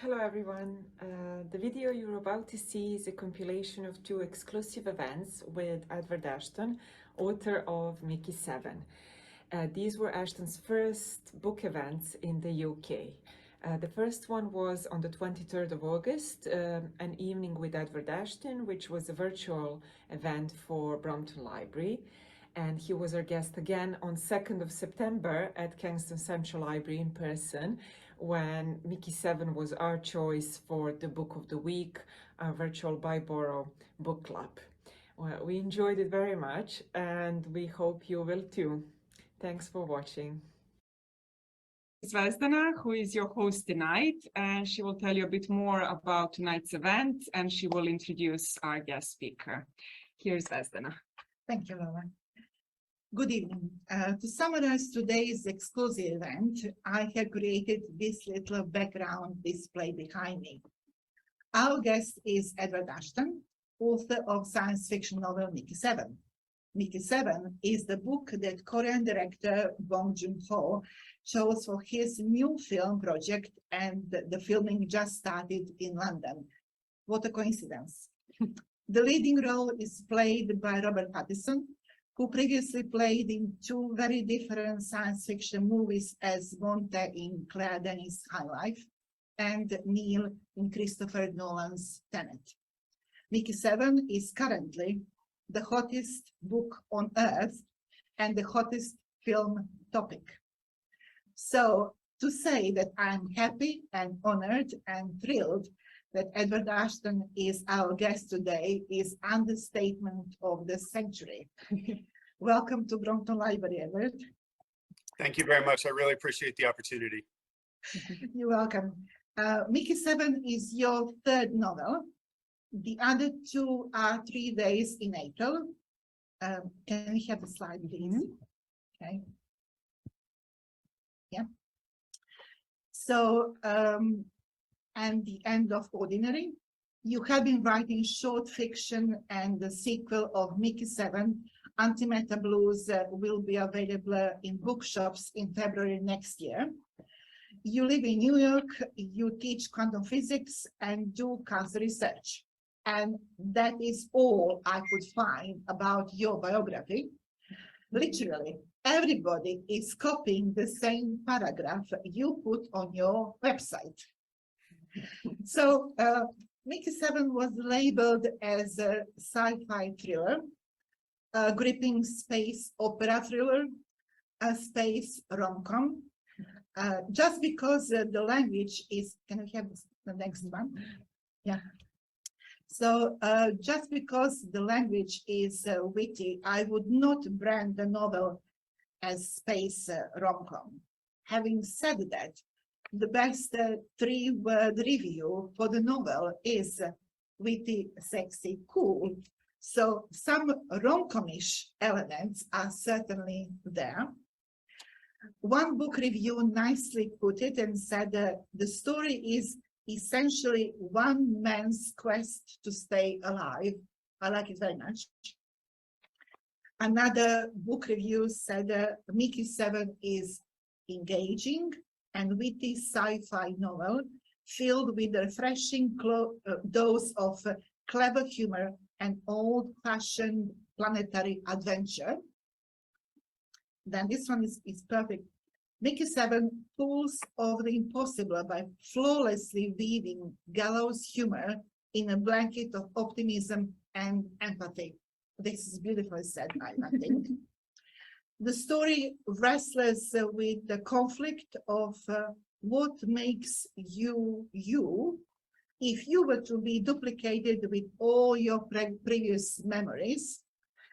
Hello everyone. The video you're about to see is a compilation of two exclusive events with Edward Ashton, author of Mickey 7. These were Ashton's first book events in the UK. The first one was on the 23rd of August, an evening with Edward Ashton, which was a virtual event for Brompton Library. And he was our guest again on 2nd of September at Kensington Central Library in person, when Mickey 7 was our choice for the book of the week, our virtual Byborough book club. Well, we enjoyed it very much and we hope you will too. Thanks for watching. Zvezdana, who is your host tonight, and she will tell you a bit more about tonight's event, and she will introduce our guest speaker. Here's Zvezdana. Thank you, Lola. Good evening. To summarize today's exclusive event, I have created this little background display behind me. Our guest is Edward Ashton, author of science fiction novel Mickey 7. Mickey 7 is the book that Korean director Bong Joon-ho chose for his new film project, and the filming just started in London. What a coincidence. The leading role is played by Robert Pattinson, who previously played in two very different science fiction movies as Monte in Claire Denis' High Life and Neil in Christopher Nolan's Tenet. Mickey 7 is currently the hottest book on earth and the hottest film topic. So to say that I'm happy and honored and thrilled that Edward Ashton is our guest today is understatement of the century. Welcome to Brompton Library, Edward. Thank you very much. I really appreciate the opportunity. You're welcome. Mickey 7 is your third novel. The other two are 3 days in April. Can we have the slide, please? Okay. Yeah. So, and the end of Ordinary. You have been writing short fiction, and the sequel of Mickey 7, Antimatter Blues, will be available in bookshops in February next year. You live in New York, you teach quantum physics and do cancer research. And that is all I could find about your biography. Literally, everybody is copying the same paragraph you put on your website. So, Mickey 7 was labeled as a sci-fi thriller, a gripping space opera thriller, a space rom-com, just because the language is, can we have the next one? Yeah. So just because the language is witty, I would not brand the novel as space rom-com. Having said that, the best 3-word review for the novel is witty, sexy, cool. So some rom-com-ish elements are certainly there. One book review nicely put it and said the story is essentially one man's quest to stay alive. I like it very much. Another book review said Mickey 7 is engaging and witty sci-fi novel filled with a refreshing dose of clever humor and old-fashioned planetary adventure. Then this one is perfect. Mickey 7 pulls off the impossible by flawlessly weaving gallows humor in a blanket of optimism and empathy. This is beautifully said, I think. The story wrestles with the conflict of what makes you, you. If you were to be duplicated with all your previous memories,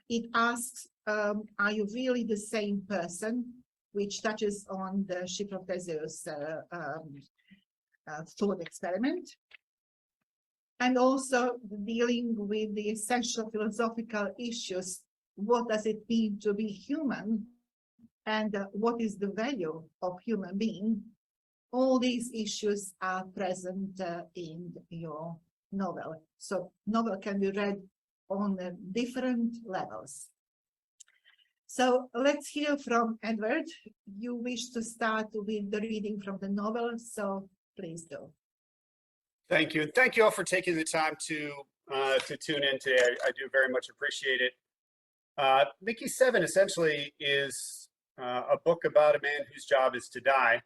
it asks, are you really the same person? Which touches on the ship of Theseus thought experiment. And also dealing with the essential philosophical issues. What does it mean to be human? And what is the value of human being? All these issues are present in your novel. So novel can be read on different levels. So let's hear from Edward. You wish to start with the reading from the novel, so please do. Thank you. And thank you all for taking the time to tune in today. I do very much appreciate it. Mickey 7 essentially is a book about a man whose job is to die.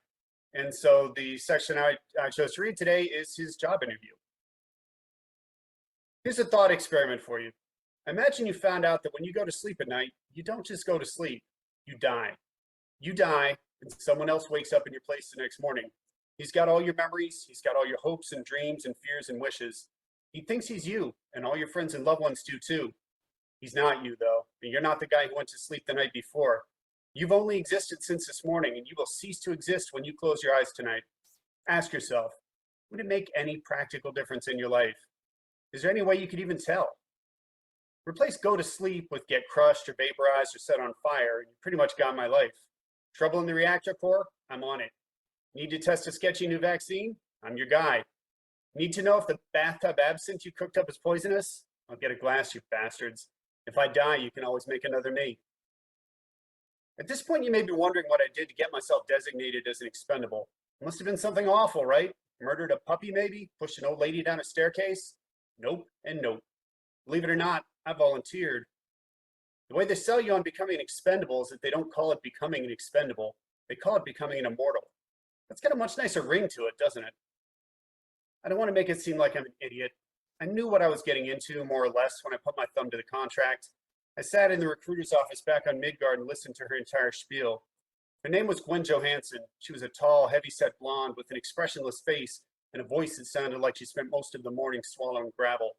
And so the section I chose to read today is his job interview. Here's a thought experiment for you. Imagine you found out that when you go to sleep at night, you don't just go to sleep, you die. You die, and someone else wakes up in your place the next morning. He's got all your memories, he's got all your hopes and dreams and fears and wishes. He thinks he's you, and all your friends and loved ones do too. He's not you, though, and you're not the guy who went to sleep the night before. You've only existed since this morning, and you will cease to exist when you close your eyes tonight. Ask yourself, would it make any practical difference in your life? Is there any way you could even tell? Replace go to sleep with get crushed or vaporized or set on fire, and you pretty much got my life. Trouble in the reactor core? I'm on it. Need to test a sketchy new vaccine? I'm your guy. Need to know if the bathtub absinthe you cooked up is poisonous? I'll get a glass, you bastards. If I die, you can always make another me. At this point, you may be wondering what I did to get myself designated as an expendable. It must have been something awful, right? Murdered a puppy, maybe? Pushed an old lady down a staircase? Nope and nope. Believe it or not, I volunteered. The way they sell you on becoming an expendable is that they don't call it becoming an expendable. They call it becoming an immortal. That's got a much nicer ring to it, doesn't it? I don't want to make it seem like I'm an idiot. I knew what I was getting into, more or less, when I put my thumb to the contract. I sat in the recruiter's office back on Midgard and listened to her entire spiel. Her name was Gwen Johansson. She was a tall, heavy-set blonde with an expressionless face and a voice that sounded like she spent most of the morning swallowing gravel.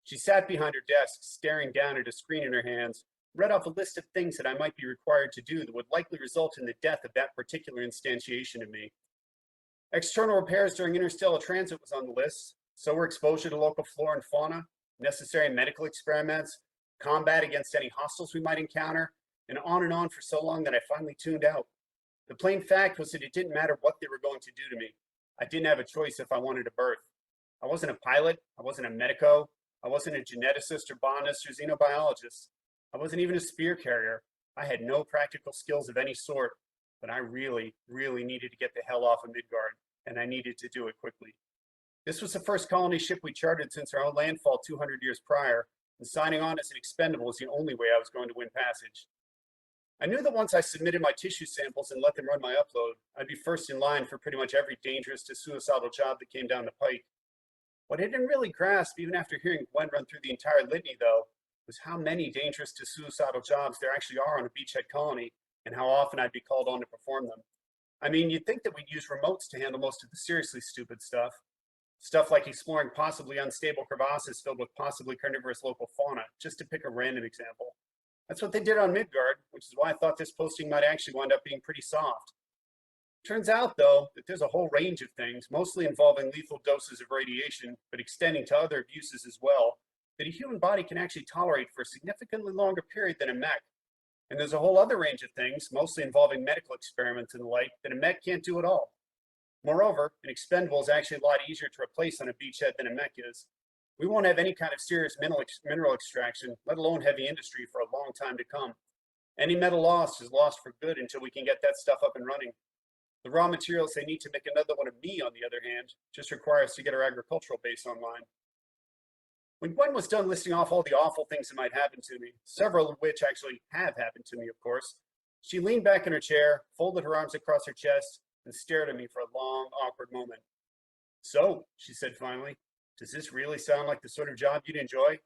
She sat behind her desk, staring down at a screen in her hands, read off a list of things that I might be required to do that would likely result in the death of that particular instantiation of me. External repairs during interstellar transit was on the list. So were exposure to local flora and fauna, necessary medical experiments, combat against any hostiles we might encounter, and on for so long that I finally tuned out. The plain fact was that it didn't matter what they were going to do to me. I didn't have a choice if I wanted a birth. I wasn't a pilot, I wasn't a medico, I wasn't a geneticist or botanist or xenobiologist. I wasn't even a spear carrier. I had no practical skills of any sort, but I really, really needed to get the hell off of Midgard, and I needed to do it quickly. This was the first colony ship we chartered since our own landfall 200 years prior, and signing on as an expendable was the only way I was going to win passage. I knew that once I submitted my tissue samples and let them run my upload, I'd be first in line for pretty much every dangerous to suicidal job that came down the pike. What I didn't really grasp, even after hearing Gwen run through the entire litany, though, was how many dangerous to suicidal jobs there actually are on a beachhead colony, and how often I'd be called on to perform them. I mean, you'd think that we'd use remotes to handle most of the seriously stupid stuff. Stuff like exploring possibly unstable crevasses filled with possibly carnivorous local fauna, just to pick a random example. That's what they did on Midgard, which is why I thought this posting might actually wind up being pretty soft. Turns out, though, that there's a whole range of things, mostly involving lethal doses of radiation, but extending to other abuses as well, that a human body can actually tolerate for a significantly longer period than a mech. And there's a whole other range of things, mostly involving medical experiments and the like, that a mech can't do at all. Moreover, an expendable is actually a lot easier to replace on a beachhead than a mech is. We won't have any kind of serious mineral extraction, let alone heavy industry, for a long time to come. Any metal lost is lost for good until we can get that stuff up and running. The raw materials they need to make another one of me, on the other hand, just require us to get our agricultural base online. When Gwen was done listing off all the awful things that might happen to me, several of which actually have happened to me, of course, she leaned back in her chair, folded her arms across her chest, and stared at me for a long, awkward moment. "So," she said finally, "does this really sound like the sort of job you'd enjoy?"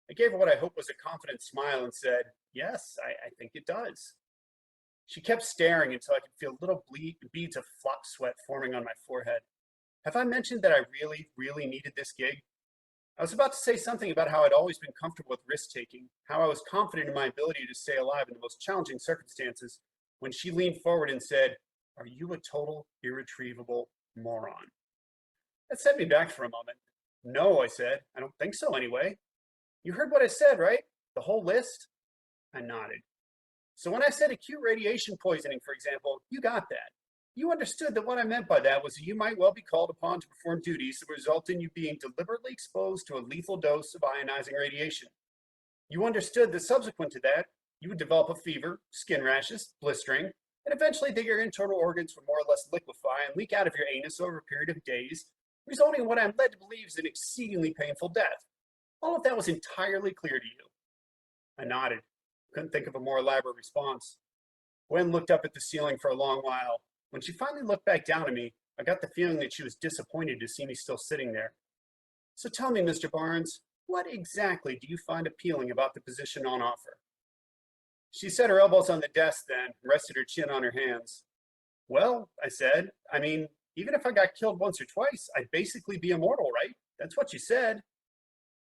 I gave her what I hoped was a confident smile and said, "Yes, I think it does." She kept staring until I could feel little beads of flock sweat forming on my forehead. Have I mentioned that I really, really needed this gig? I was about to say something about how I'd always been comfortable with risk-taking, how I was confident in my ability to stay alive in the most challenging circumstances, when she leaned forward and said, "Are you a total, irretrievable moron?" That set me back for a moment. "No," I said, "I don't think so anyway." "You heard what I said, right? The whole list?" I nodded. "So when I said acute radiation poisoning, for example, you got that. You understood that what I meant by that was that you might well be called upon to perform duties that result in you being deliberately exposed to a lethal dose of ionizing radiation. You understood that subsequent to that, you would develop a fever, skin rashes, blistering, and eventually that your internal organs would more or less liquefy and leak out of your anus over a period of days, resulting in what I'm led to believe is an exceedingly painful death. All of that was entirely clear to you. I nodded. Couldn't think of a more elaborate response. Gwen looked up at the ceiling for a long while. When she finally looked back down at me, I got the feeling that she was disappointed to see me still sitting there. So tell me, Mr. Barnes, what exactly do you find appealing about the position on offer? She set her elbows on the desk then and rested her chin on her hands. Well, I said, I mean, even if I got killed once or twice, I'd basically be immortal, right? That's what you said.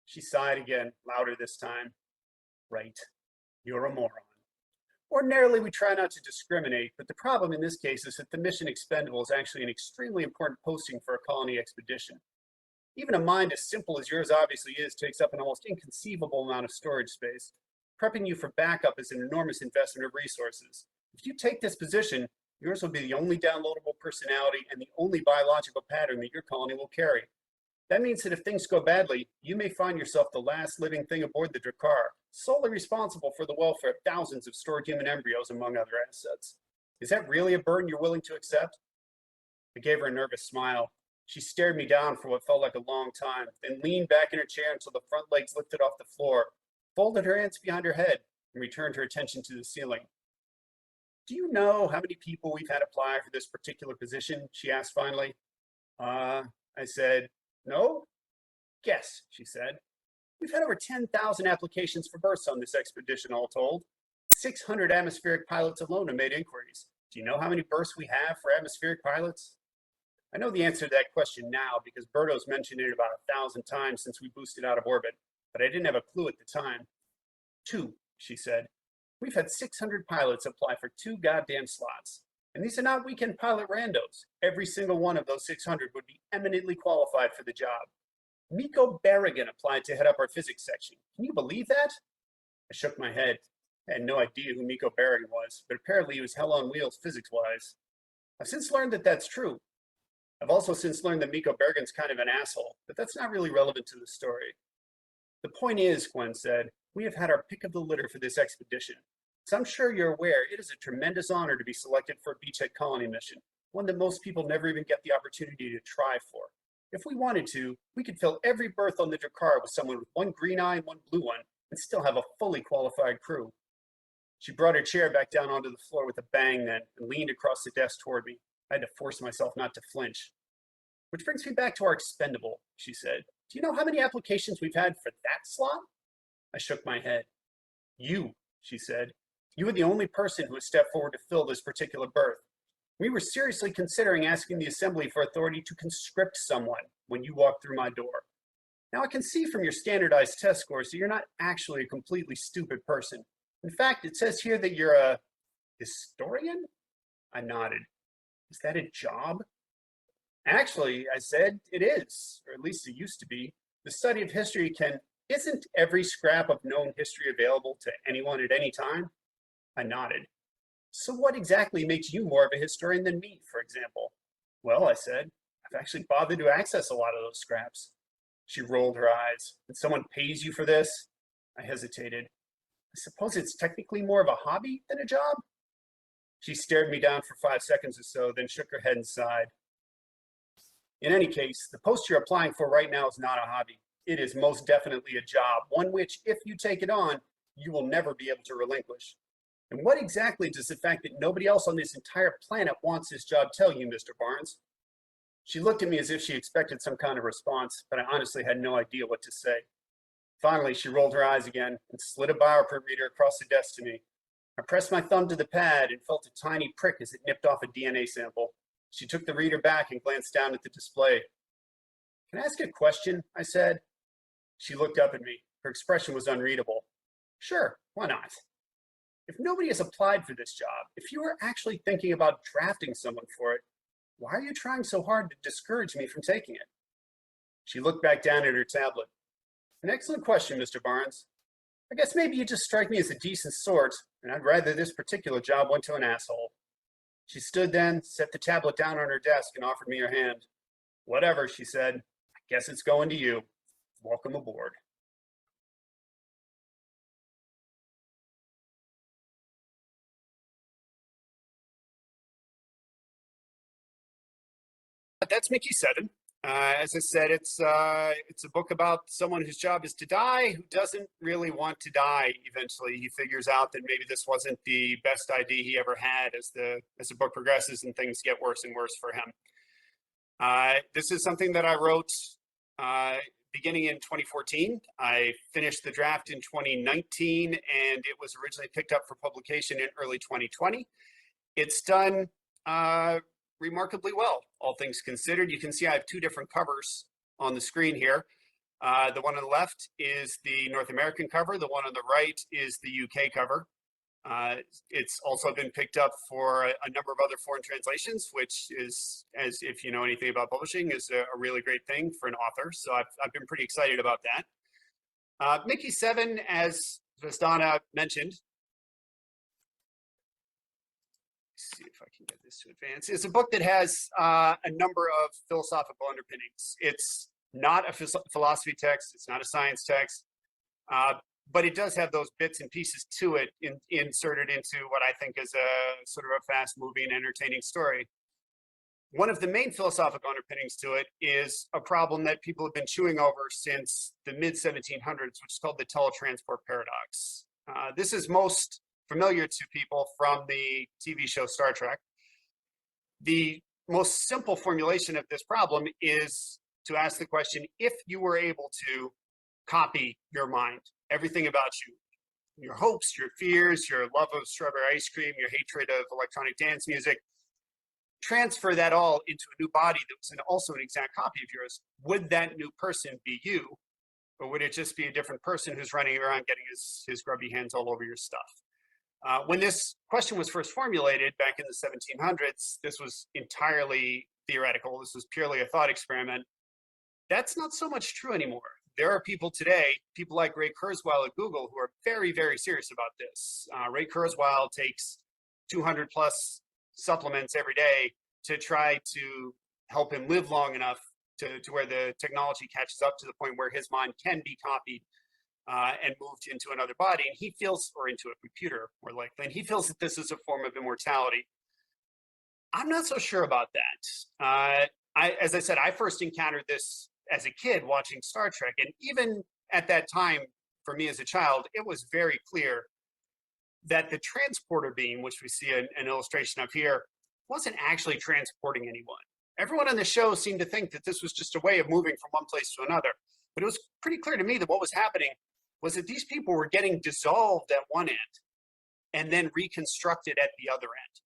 She sighed again, louder this time. Right. You're a moron. Ordinarily, we try not to discriminate, but the problem in this case is that the mission expendable is actually an extremely important posting for a colony expedition. Even a mind as simple as yours obviously is takes up an almost inconceivable amount of storage space. Prepping you for backup is an enormous investment of resources. If you take this position, yours will be the only downloadable personality and the only biological pattern that your colony will carry. That means that if things go badly, you may find yourself the last living thing aboard the Drakkar, solely responsible for the welfare of thousands of stored human embryos, among other assets. Is that really a burden you're willing to accept? I gave her a nervous smile. She stared me down for what felt like a long time, then leaned back in her chair until the front legs lifted off the floor, folded her hands behind her head, and returned her attention to the ceiling. Do you know how many people we've had apply for this particular position? She asked finally. I said, no? Guess, she said. We've had over 10,000 applications for berths on this expedition, all told. 600 atmospheric pilots alone have made inquiries. Do you know how many berths we have for atmospheric pilots? I know the answer to that question now because Berto's mentioned it about 1,000 times since we boosted out of orbit, but I didn't have a clue at the time. 2, she said. We've had 600 pilots apply for 2 goddamn slots. And these are not weekend pilot randos. Every single one of those 600 would be eminently qualified for the job. Miko Berrigan applied to head up our physics section. Can you believe that? I shook my head. I had no idea who Miko Berrigan was, but apparently he was hell on wheels physics-wise. I've since learned that that's true. I've also since learned that Miko Berrigan's kind of an asshole, but that's not really relevant to the story. The point is, Gwen said, we have had our pick of the litter for this expedition. As I'm sure you're aware, it is a tremendous honor to be selected for a beachhead colony mission, one that most people never even get the opportunity to try for. If we wanted to, we could fill every berth on the Drakkar with someone with 1 green eye and 1 blue one, and still have a fully qualified crew. She brought her chair back down onto the floor with a bang then, and leaned across the desk toward me. I had to force myself not to flinch. Which brings me back to our expendable, she said. Do you know how many applications we've had for that slot? I shook my head. You, she said. You were the only person who has stepped forward to fill this particular berth. We were seriously considering asking the Assembly for authority to conscript someone when you walked through my door. Now I can see from your standardized test scores that you're not actually a completely stupid person. In fact, it says here that you're a historian? I nodded. Is that a job? Actually, I said, it is, or at least it used to be. The study of history isn't every scrap of known history available to anyone at any time? I nodded. So what exactly makes you more of a historian than me, for example? Well, I said, I've actually bothered to access a lot of those scraps. She rolled her eyes. And someone pays you for this? I hesitated. I suppose it's technically more of a hobby than a job? She stared me down for 5 seconds or so, then shook her head and sighed. In any case, the post you're applying for right now is not a hobby. It is most definitely a job, one which, if you take it on, you will never be able to relinquish. And what exactly does the fact that nobody else on this entire planet wants this job tell you, Mr. Barnes? She looked at me as if she expected some kind of response, but I honestly had no idea what to say. Finally, she rolled her eyes again and slid a bioprint reader across the desk to me. I pressed my thumb to the pad and felt a tiny prick as it nipped off a DNA sample. She took the reader back and glanced down at the display. Can I ask a question? I said. She looked up at me. Her expression was unreadable. Sure, why not? If nobody has applied for this job, if you are actually thinking about drafting someone for it, why are you trying so hard to discourage me from taking it? She looked back down at her tablet. An excellent question, Mr. Barnes. I guess maybe you just strike me as a decent sort, and I'd rather this particular job went to an asshole. She stood then, set the tablet down on her desk, and offered me her hand. Whatever, she said. I guess it's going to you. Welcome aboard. That's Mickey 7. As I said, it's a book about someone whose job is to die, who doesn't really want to die. Eventually, he figures out that maybe this wasn't the best idea he ever had as the book progresses and things get worse and worse for him. This is something that I wrote beginning in 2014. I finished the draft in 2019, and it was originally picked up for publication in early 2020. It's done remarkably well, all things considered. You can see I have two different covers on the screen here. The one on the left is the North American cover. The one on the right is the UK cover. It's also been picked up for a number of other foreign translations, which is, as if you know anything about publishing, is a really great thing for an author. So I've been pretty excited about that. Mickey 7, as Zvezdana mentioned, see if I can get this to advance. It's a book that has a number of philosophical underpinnings. It's not a philosophy text. It's not a science text. But it does have those bits and pieces to it inserted into what I think is a sort of a fast-moving, entertaining story. One of the main philosophical underpinnings to it is a problem that people have been chewing over since the mid-1700s, which is called the teletransport paradox. This is most familiar to people from the TV show Star Trek. The most simple formulation of this problem is to ask the question, if you were able to copy your mind, everything about you, your hopes, your fears, your love of strawberry ice cream, your hatred of electronic dance music, transfer that all into a new body that was also an exact copy of yours, would that new person be you? Or would it just be a different person who's running around getting his grubby hands all over your stuff? When this question was first formulated back in the 1700s, this was entirely theoretical. This was purely a thought experiment. That's not so much true anymore. There are people today, people like Ray Kurzweil at Google, who are very, very serious about this. Ray Kurzweil takes 200 plus supplements every day to try to help him live long enough to where the technology catches up to the point where his mind can be copied and moved into another body. And he feels, or into a computer more likely, and he feels that this is a form of immortality. I'm not so sure about that. As I said, I first encountered this as a kid watching Star Trek. And even at that time, for me as a child, it was very clear that the transporter beam, which we see an illustration of here, wasn't actually transporting anyone. Everyone on the show seemed to think that this was just a way of moving from one place to another. But it was pretty clear to me that what was happening was that these people were getting dissolved at one end and then reconstructed at the other end.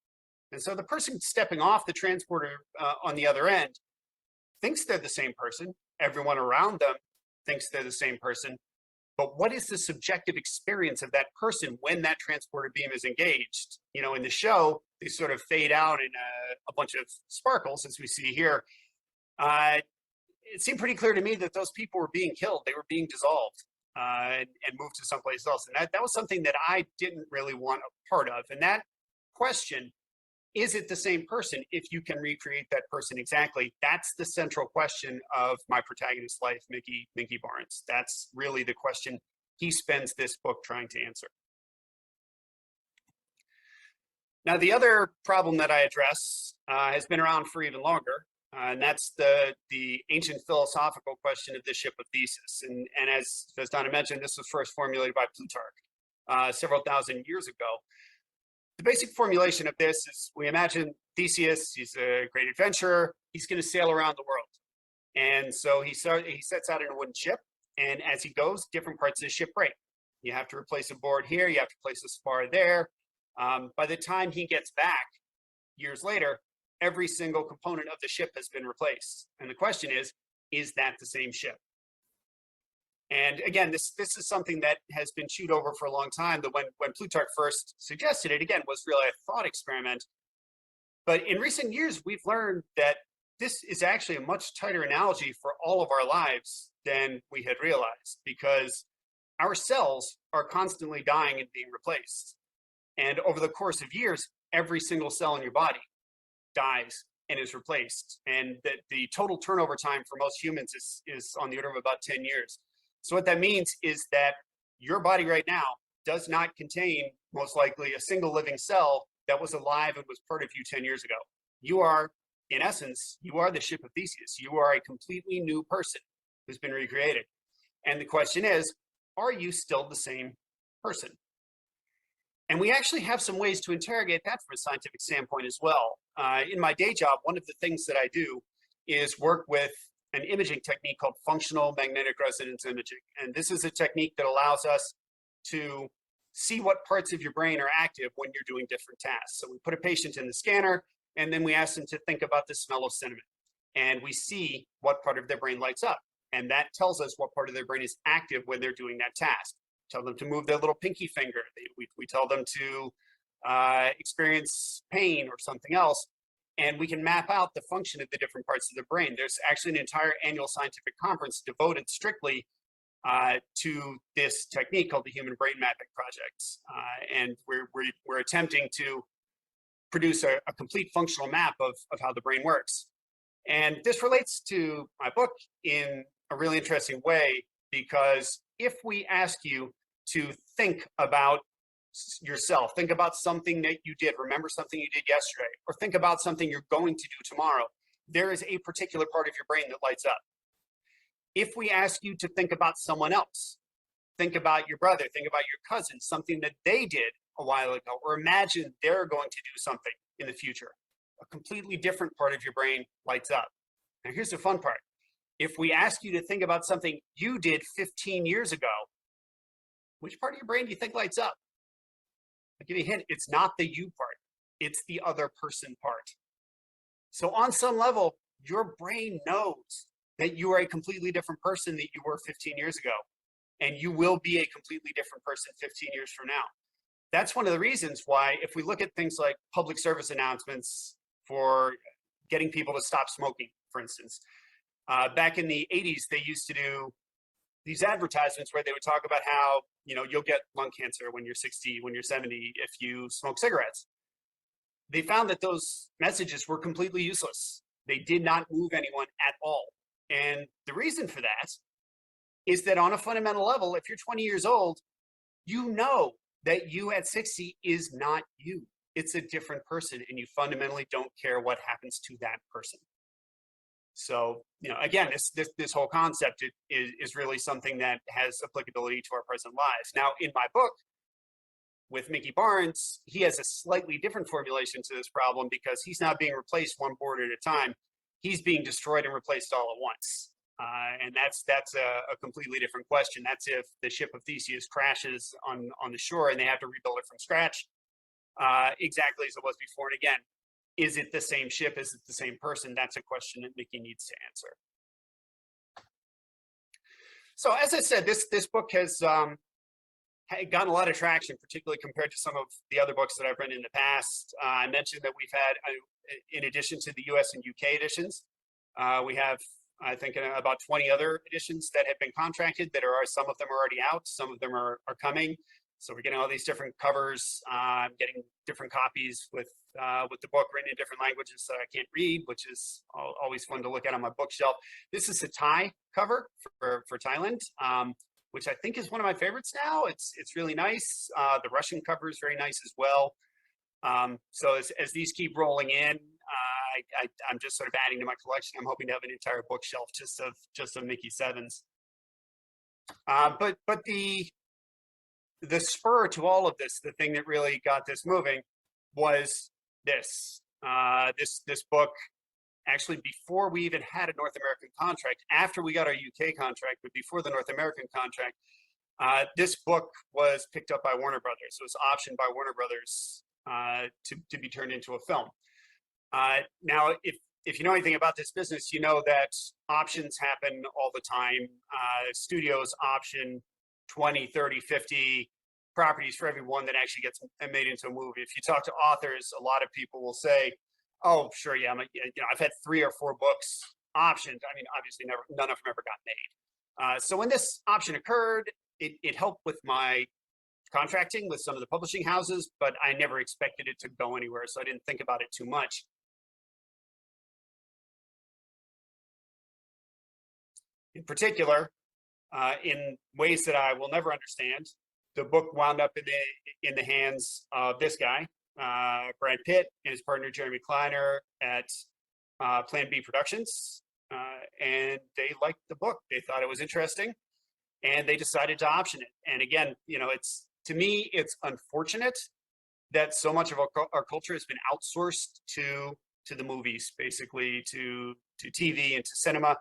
And so the person stepping off the transporter on the other end thinks they're the same person. Everyone around them thinks they're the same person. But what is the subjective experience of that person when that transporter beam is engaged? You know, in the show, they sort of fade out in a bunch of sparkles, as we see here. It seemed pretty clear to me that those people were being killed. They were being dissolved and moved to someplace else. And that was something that I didn't really want a part of. And that question, is it the same person if you can recreate that person exactly? That's the central question of my protagonist's life, Mickey Barnes. That's really the question he spends this book trying to answer. Now, the other problem that I address has been around for even longer, and that's the ancient philosophical question of the ship of Theseus. And as Zvezdana mentioned, this was first formulated by Plutarch several thousand years ago. The basic formulation of this is, we imagine Theseus, he's a great adventurer, he's going to sail around the world. And so he sets out in a wooden ship, and as he goes, different parts of the ship break. You have to replace a board here, you have to place a spar there. By the time he gets back, years later, every single component of the ship has been replaced. And the question is that the same ship? And again, this is something that has been chewed over for a long time, that when Plutarch first suggested it, again, was really a thought experiment. But in recent years, we've learned that this is actually a much tighter analogy for all of our lives than we had realized, because our cells are constantly dying and being replaced. And over the course of years, every single cell in your body dies and is replaced. And the total turnover time for most humans is on the order of about 10 years. So what that means is that your body right now does not contain, most likely, a single living cell that was alive and was part of you 10 years ago. You are in essence, you are the ship of Theseus. You are a completely new person who's been recreated. And the question is, are you still the same person? And we actually have some ways to interrogate that from a scientific standpoint as well. In my day job, one of the things that I do is work with an imaging technique called functional magnetic resonance imaging. And this is a technique that allows us to see what parts of your brain are active when you're doing different tasks. So we put a patient in the scanner, and then we ask them to think about the smell of cinnamon. And we see what part of their brain lights up. And that tells us what part of their brain is active when they're doing that task. Tell them to move their little pinky finger. We tell them to experience pain or something else. And we can map out the function of the different parts of the brain. There's actually an entire annual scientific conference devoted strictly to this technique called the Human Brain Mapping Project. And we're attempting to produce a complete functional map of how the brain works. And this relates to my book in a really interesting way, because if we ask you to think about yourself, think about something that you did, remember something you did yesterday, or think about something you're going to do tomorrow, there is a particular part of your brain that lights up. If we ask you to think about someone else, think about your brother, think about your cousin, something that they did a while ago, or imagine they're going to do something in the future, a completely different part of your brain lights up. Now, here's the fun part. If we ask you to think about something you did 15 years ago, which part of your brain do you think lights up? I'll give you a hint. It's not the you part. It's the other person part. So on some level, your brain knows that you are a completely different person that you were 15 years ago. And you will be a completely different person 15 years from now. That's one of the reasons why, if we look at things like public service announcements for getting people to stop smoking, for instance, back in the 80s, they used to do these advertisements where they would talk about how, you'll get lung cancer when you're 60, when you're 70, if you smoke cigarettes. They found that those messages were completely useless. They did not move anyone at all. And the reason for that is that on a fundamental level, if you're 20 years old, you know that you at 60 is not you. It's a different person, and you fundamentally don't care what happens to that person. So, again, this whole concept is really something that has applicability to our present lives. Now, in my book with Mickey Barnes, he has a slightly different formulation to this problem, because he's not being replaced one board at a time. He's being destroyed and replaced all at once. And that's a completely different question. That's if the ship of Theseus crashes on the shore and they have to rebuild it from scratch, exactly as it was before. And again, is it the same ship? Is it the same person? That's a question that Mickey needs to answer. So as I said, this book has gotten a lot of traction, particularly compared to some of the other books that I've written in the past. I mentioned that we've had, in addition to the US and UK editions, we have, I think, about 20 other editions that have been contracted. Some of them are already out, some of them are coming. So we're getting all these different covers. I'm getting different copies with the book written in different languages that I can't read, which is always fun to look at on my bookshelf. This is a Thai cover for Thailand, which I think is one of my favorites now. It's really nice. The Russian cover is very nice as well. So as these keep rolling in, I'm just sort of adding to my collection. I'm hoping to have an entire bookshelf just of Mickey Sevens. But the spur to all of this, the thing that really got this moving, was this book. Actually, before we even had a North American contract, after we got our UK contract, but before the North American contract, this book was picked up by Warner Brothers. It was optioned by Warner Brothers to be turned into a film. Now, if you know anything about this business, you know that options happen all the time. Studios option 20, 30, 50 properties for every one that actually gets made into a movie. If you talk to authors, a lot of people will say, oh, sure, yeah, I've had 3 or 4 books optioned. I mean, obviously none of them ever got made. So when this option occurred, it helped with my contracting with some of the publishing houses, but I never expected it to go anywhere, so I didn't think about it too much. In particular, in ways that I will never understand, the book wound up in the hands of this guy, Brad Pitt, and his partner Jeremy Kleiner at Plan B Productions, and they liked the book. They thought it was interesting, and they decided to option it. And again, it's, to me, it's unfortunate that so much of our culture has been outsourced to the movies, basically to TV and to cinema.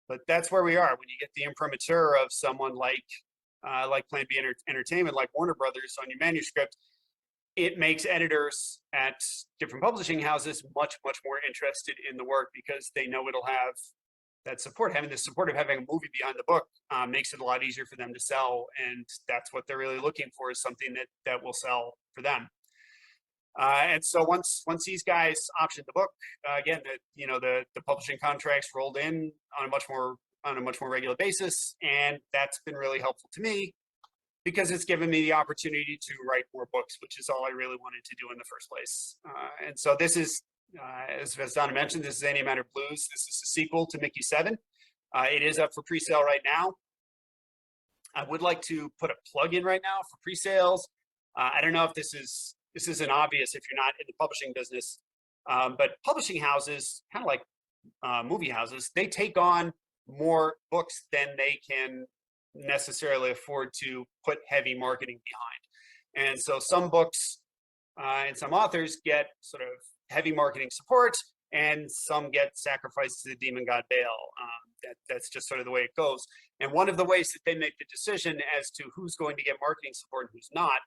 But that's where we are when you get the imprimatur of someone like Plan B Entertainment, like Warner Brothers on your manuscript. It makes editors at different publishing houses much more interested in the work, because they know it'll have that support. Having the support of having a movie behind the book makes it a lot easier for them to sell, and that's what they're really looking for, is something that will sell for them. And so once these guys optioned the book, again, the publishing contracts rolled in on a much more regular basis, and that's been really helpful to me, because it's given me the opportunity to write more books, which is all I really wanted to do in the first place. And so this is, as Zvezdana mentioned, this is Any Matter Blues. This is a sequel to Mickey 7. It is up for pre-sale right now. I would like to put a plug in right now for pre-sales. I don't know if this isn't obvious if you're not in the publishing business, but publishing houses, kind of like movie houses, they take on more books than they can necessarily afford to put heavy marketing behind. And so some books and some authors get sort of heavy marketing support, and some get sacrificed to the demon god Baal. That's just sort of the way it goes. And one of the ways that they make the decision as to who's going to get marketing support and who's not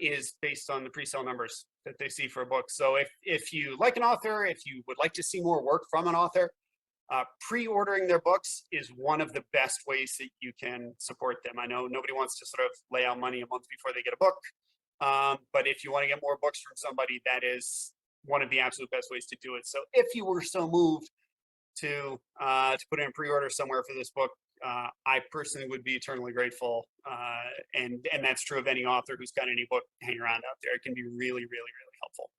is based on the pre-sale numbers that they see for a book. So if you like an author, if you would like to see more work from an author, pre-ordering their books is one of the best ways that you can support them. I know nobody wants to sort of lay out money a month before they get a book, but if you want to get more books from somebody, that is one of the absolute best ways to do it. So if you were so moved to put in a pre-order somewhere for this book, I personally would be eternally grateful, and that's true of any author who's got any book hanging around out there. It can be really helpful.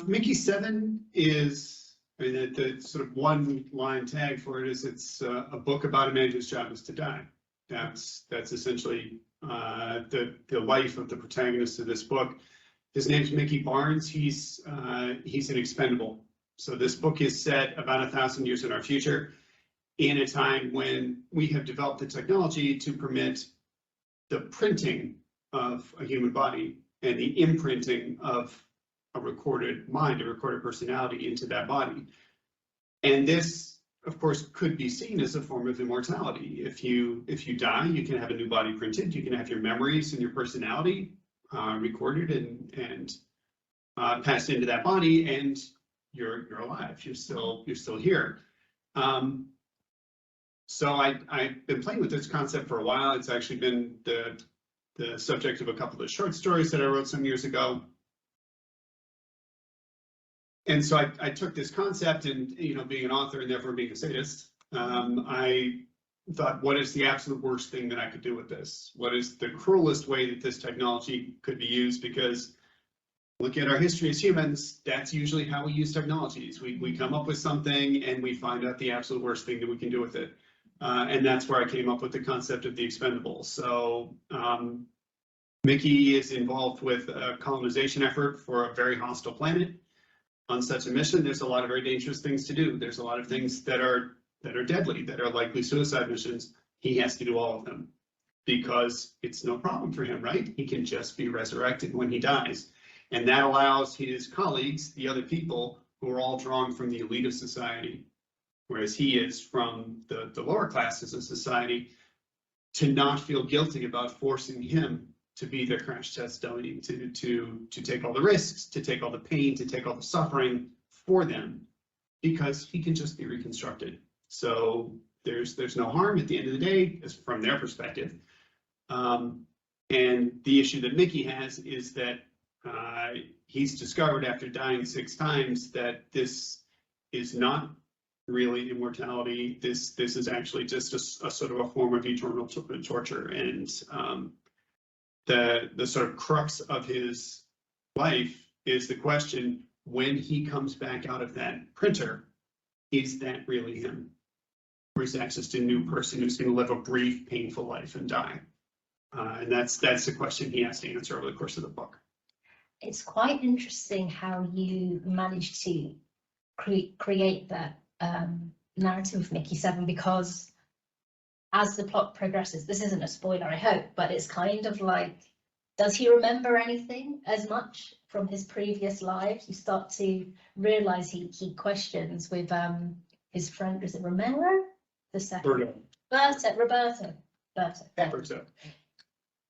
Mickey 7 is, I mean, the sort of one line tag for it is it's a book about a man whose job is to die. That's essentially the life of the protagonist of this book. His name's Mickey Barnes. He's an expendable. So this book is set about 1,000 years in our future, in a time when we have developed the technology to permit the printing of a human body and the imprinting of a recorded mind, a recorded personality into that body. And this, of course, could be seen as a form of immortality. If you die, you can have a new body printed, you can have your memories and your personality recorded and passed into that body, and you're alive. You're still here. So I've been playing with this concept for a while. It's actually been the subject of a couple of short stories that I wrote some years ago. And so I took this concept, and being an author and therefore being a sadist, I thought, what is the absolute worst thing that I could do with this? What is the cruelest way that this technology could be used? Because looking at our history as humans, that's usually how we use technologies. We come up with something and we find out the absolute worst thing that we can do with it. And that's where I came up with the concept of the expendable. So Mickey is involved with a colonization effort for a very hostile planet. On such a mission, there's a lot of very dangerous things to do. There's a lot of things that are deadly, that are likely suicide missions. He has to do all of them because it's no problem for him, right? He can just be resurrected when he dies. And that allows his colleagues, the other people who are all drawn from the elite of society, whereas he is from the lower classes of society, to not feel guilty about forcing him to be their crash test dummy, to take all the risks, to take all the pain, to take all the suffering for them, because he can just be reconstructed. So there's no harm at the end of the day, as from their perspective. And the issue that Mickey has is that he's discovered after dying 6 times that this is not really immortality. This is actually just a sort of a form of eternal torture. And the sort of crux of his life is the question, when he comes back out of that printer, is that really him? Or is that just a new person who's going to live a brief, painful life and die? And that's the question he has to answer over the course of the book. It's quite interesting how you managed to create that narrative of Mickey 7, because as the plot progresses, this isn't a spoiler, I hope, but it's kind of like, does he remember anything as much from his previous lives? You start to realize he questions with his friend, is it Romero? The second. Roberto. Roberto.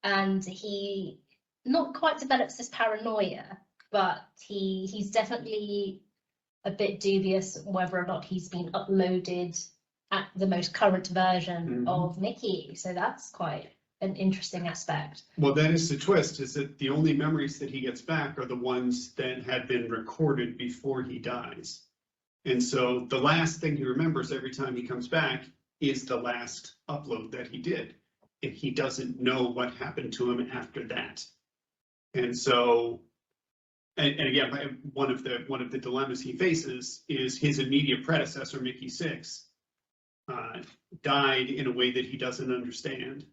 And he not quite develops this paranoia, but he's definitely a bit dubious whether or not he's been uploaded at the most current version of Mickey. So that's quite an interesting aspect. Well, that is the twist, is that the only memories that he gets back are the ones that had been recorded before he dies. And so the last thing he remembers every time he comes back is the last upload that he did. And he doesn't know what happened to him after that. And so, and again, one of the dilemmas he faces is his immediate predecessor, Mickey 6, died in a way that he doesn't understand.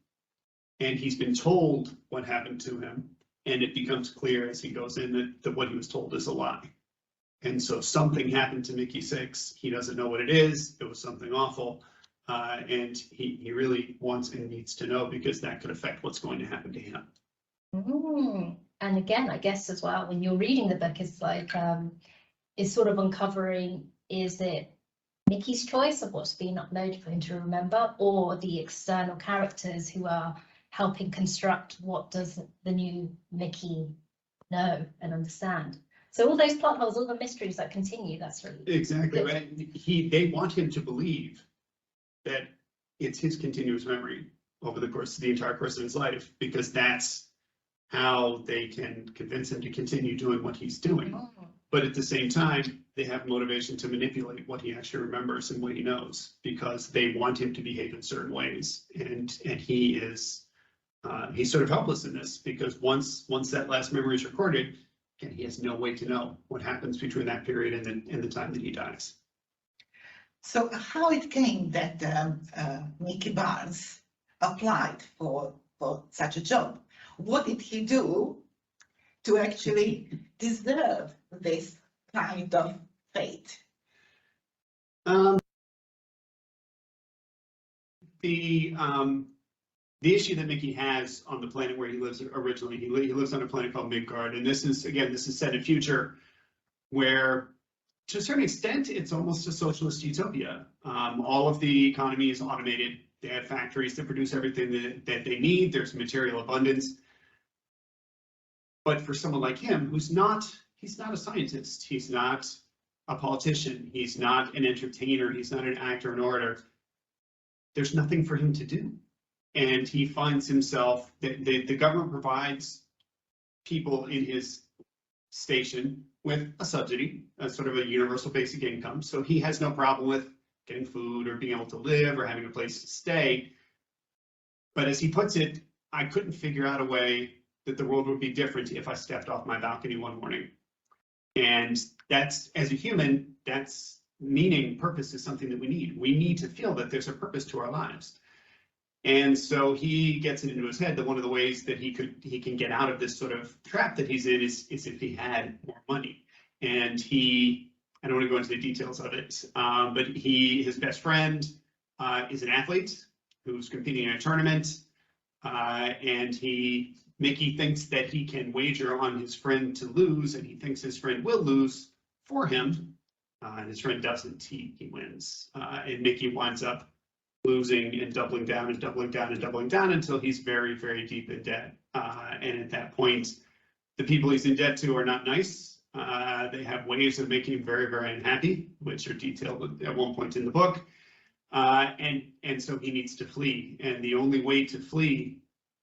And he's been told what happened to him, and it becomes clear as he goes in that what he was told is a lie. And so something happened to Mickey 6. He doesn't know what it is. It was something awful. And he really wants and needs to know, because that could affect what's going to happen to him. And again, I guess as well, when you're reading the book, it's like, it's sort of uncovering, is it Mickey's choice of what's been uploaded for him to remember, or the external characters who are helping construct what does the new Mickey know and understand. So all those plot holes, all the mysteries that continue, that's really Exactly. good. Right? They want him to believe that it's his continuous memory over the course of the entire course of his life, because that's how they can convince him to continue doing what he's doing. But at the same time, they have motivation to manipulate what he actually remembers and what he knows, because they want him to behave in certain ways. And he is he's sort of helpless in this, because once that last memory is recorded, again, he has no way to know what happens between that period and the time that he dies. So how it came that Mickey Barnes applied for such a job? What did he do to actually deserve this kind of fate? The issue that Mickey has on the planet where he lives originally, he lives on a planet called Midgard, and this is set in future where, to a certain extent, it's almost a socialist utopia. All of the economy is automated. They have factories that produce everything that they need. There's material abundance. But for someone like him, he's not a scientist. He's not a politician. He's not an entertainer. He's not an actor, an orator. There's nothing for him to do. And he finds himself, the government provides people in his station with a subsidy, a sort of a universal basic income. So he has no problem with getting food or being able to live or having a place to stay. But as he puts it, I couldn't figure out a way that the world would be different if I stepped off my balcony one morning. And that's, as a human, that's meaning, purpose is something that we need. We need to feel that there's a purpose to our lives. And so he gets it into his head that one of the ways that he can get out of this sort of trap that he's in is if he had more money. And I don't want to go into the details of it, but his best friend is an athlete who's competing in a tournament, and Mickey thinks that he can wager on his friend to lose, and he thinks his friend will lose for him, and his friend doesn't. He wins, and Mickey winds up losing and doubling down and doubling down and doubling down until he's very, very deep in debt. And at that point, the people he's in debt to are not nice. They have ways of making him very, very unhappy, which are detailed at one point in the book. And so he needs to flee. And the only way to flee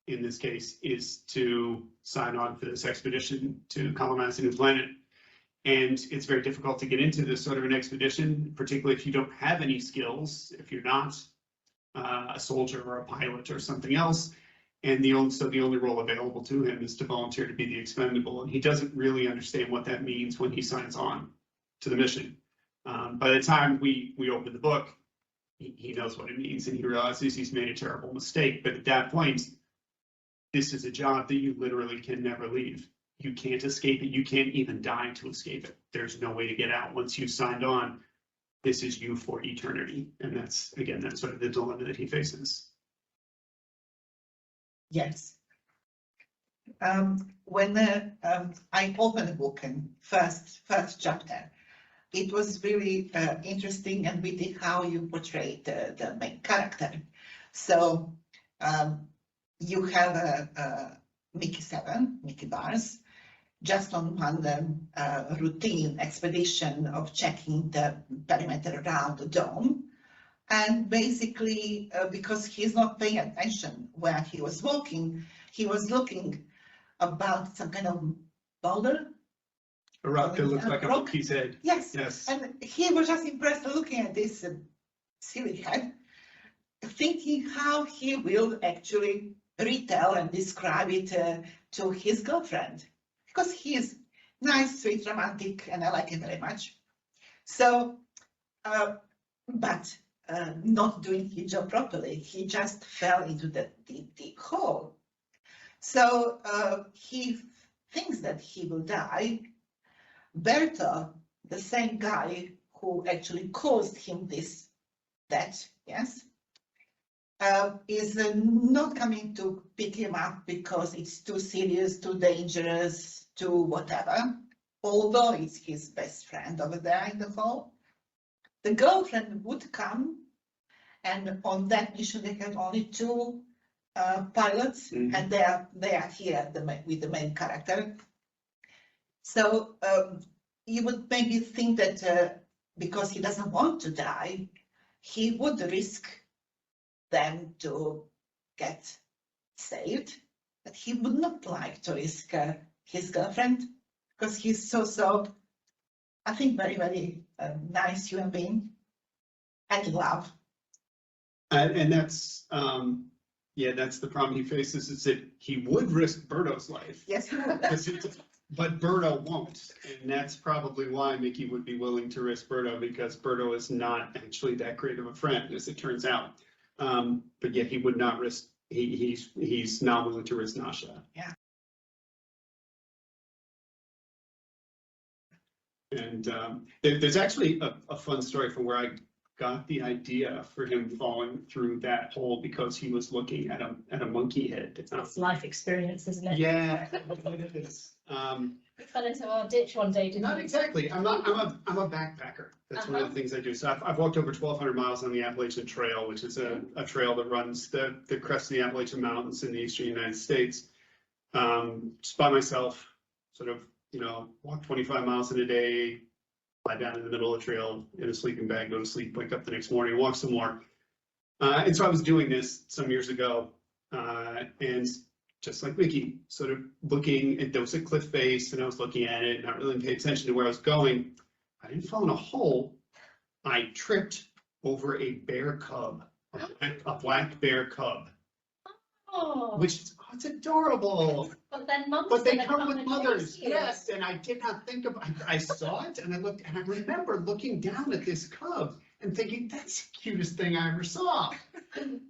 in this case is to sign on for this expedition to colonize a new planet. And it's very difficult to get into this sort of an expedition, particularly if you don't have any skills, if you're not a soldier or a pilot or something else. And the only role available to him is to volunteer to be the expendable. And he doesn't really understand what that means when he signs on to the mission. By the time we open the book, he knows what it means, and he realizes he's made a terrible mistake. But at that point, this is a job that you literally can never leave. You can't escape it. You can't even die to escape it. There's no way to get out. Once you've signed on, this is you for eternity. And that's, again, that's sort of the dilemma that he faces. Yes. When I opened the book and first chapter, it was really interesting and witty how you portrayed the main character. So you have a Mickey 7, Mickey Bars, just on one routine expedition of checking the perimeter around the dome. And basically, because he's not paying attention where he was walking, he was looking about some kind of boulder. A rock that looks like a rock. monkey's head. Yes. Yes. And he was just impressed looking at this silly head, thinking how he will actually retell and describe it to his girlfriend, because he is nice, sweet, romantic, and I like him very much. So, but not doing his job properly, he just fell into the deep hole. So he thinks that he will die. Berto, the same guy who actually caused him this death, yes, is not coming to pick him up because it's too serious, too dangerous, too whatever, although it's his best friend over there in the hall. The girlfriend would come, and on that mission they had only 2 pilots, and they are here with the main character. So you would maybe think that because he doesn't want to die, he would risk them to get saved, but he would not like to risk his girlfriend, because he's so, I think, very nice human being and in love. And that's, yeah, that's the problem he faces, is that he would risk Berto's life. Yes. But Berto won't, and that's probably why Mickey would be willing to risk Berto, because Berto is not actually that great of a friend, as it turns out. But yet he would not risk. He's not willing to risk Nasha. Yeah. And there's actually a fun story from where I got the idea for him falling through that hole, because he was looking at a monkey head. It's life experience, isn't it? Yeah, it is. We fell into our ditch one day, didn't Not we? exactly. I'm a backpacker. That's one of the things I do. So I've walked over 1,200 miles on the Appalachian Trail, which is a trail that runs the crest of the Appalachian Mountains in the eastern United States. Just by myself, sort of, walk 25 miles in a day, lie down in the middle of the trail in a sleeping bag, go to sleep, wake up the next morning, walk some more. And so I was doing this some years ago, and just like Mickey, sort of looking at, there was a cliff face, and I was looking at it, not really paying attention to where I was going. I didn't fall in a hole. I tripped over a bear cub, a black bear cub. Oh, Which it's adorable. but then mums. But they gonna come with and mothers, chase you. yes, and I did not think about, I saw it and I looked, and I remember looking down at this cub and thinking, that's the cutest thing I ever saw.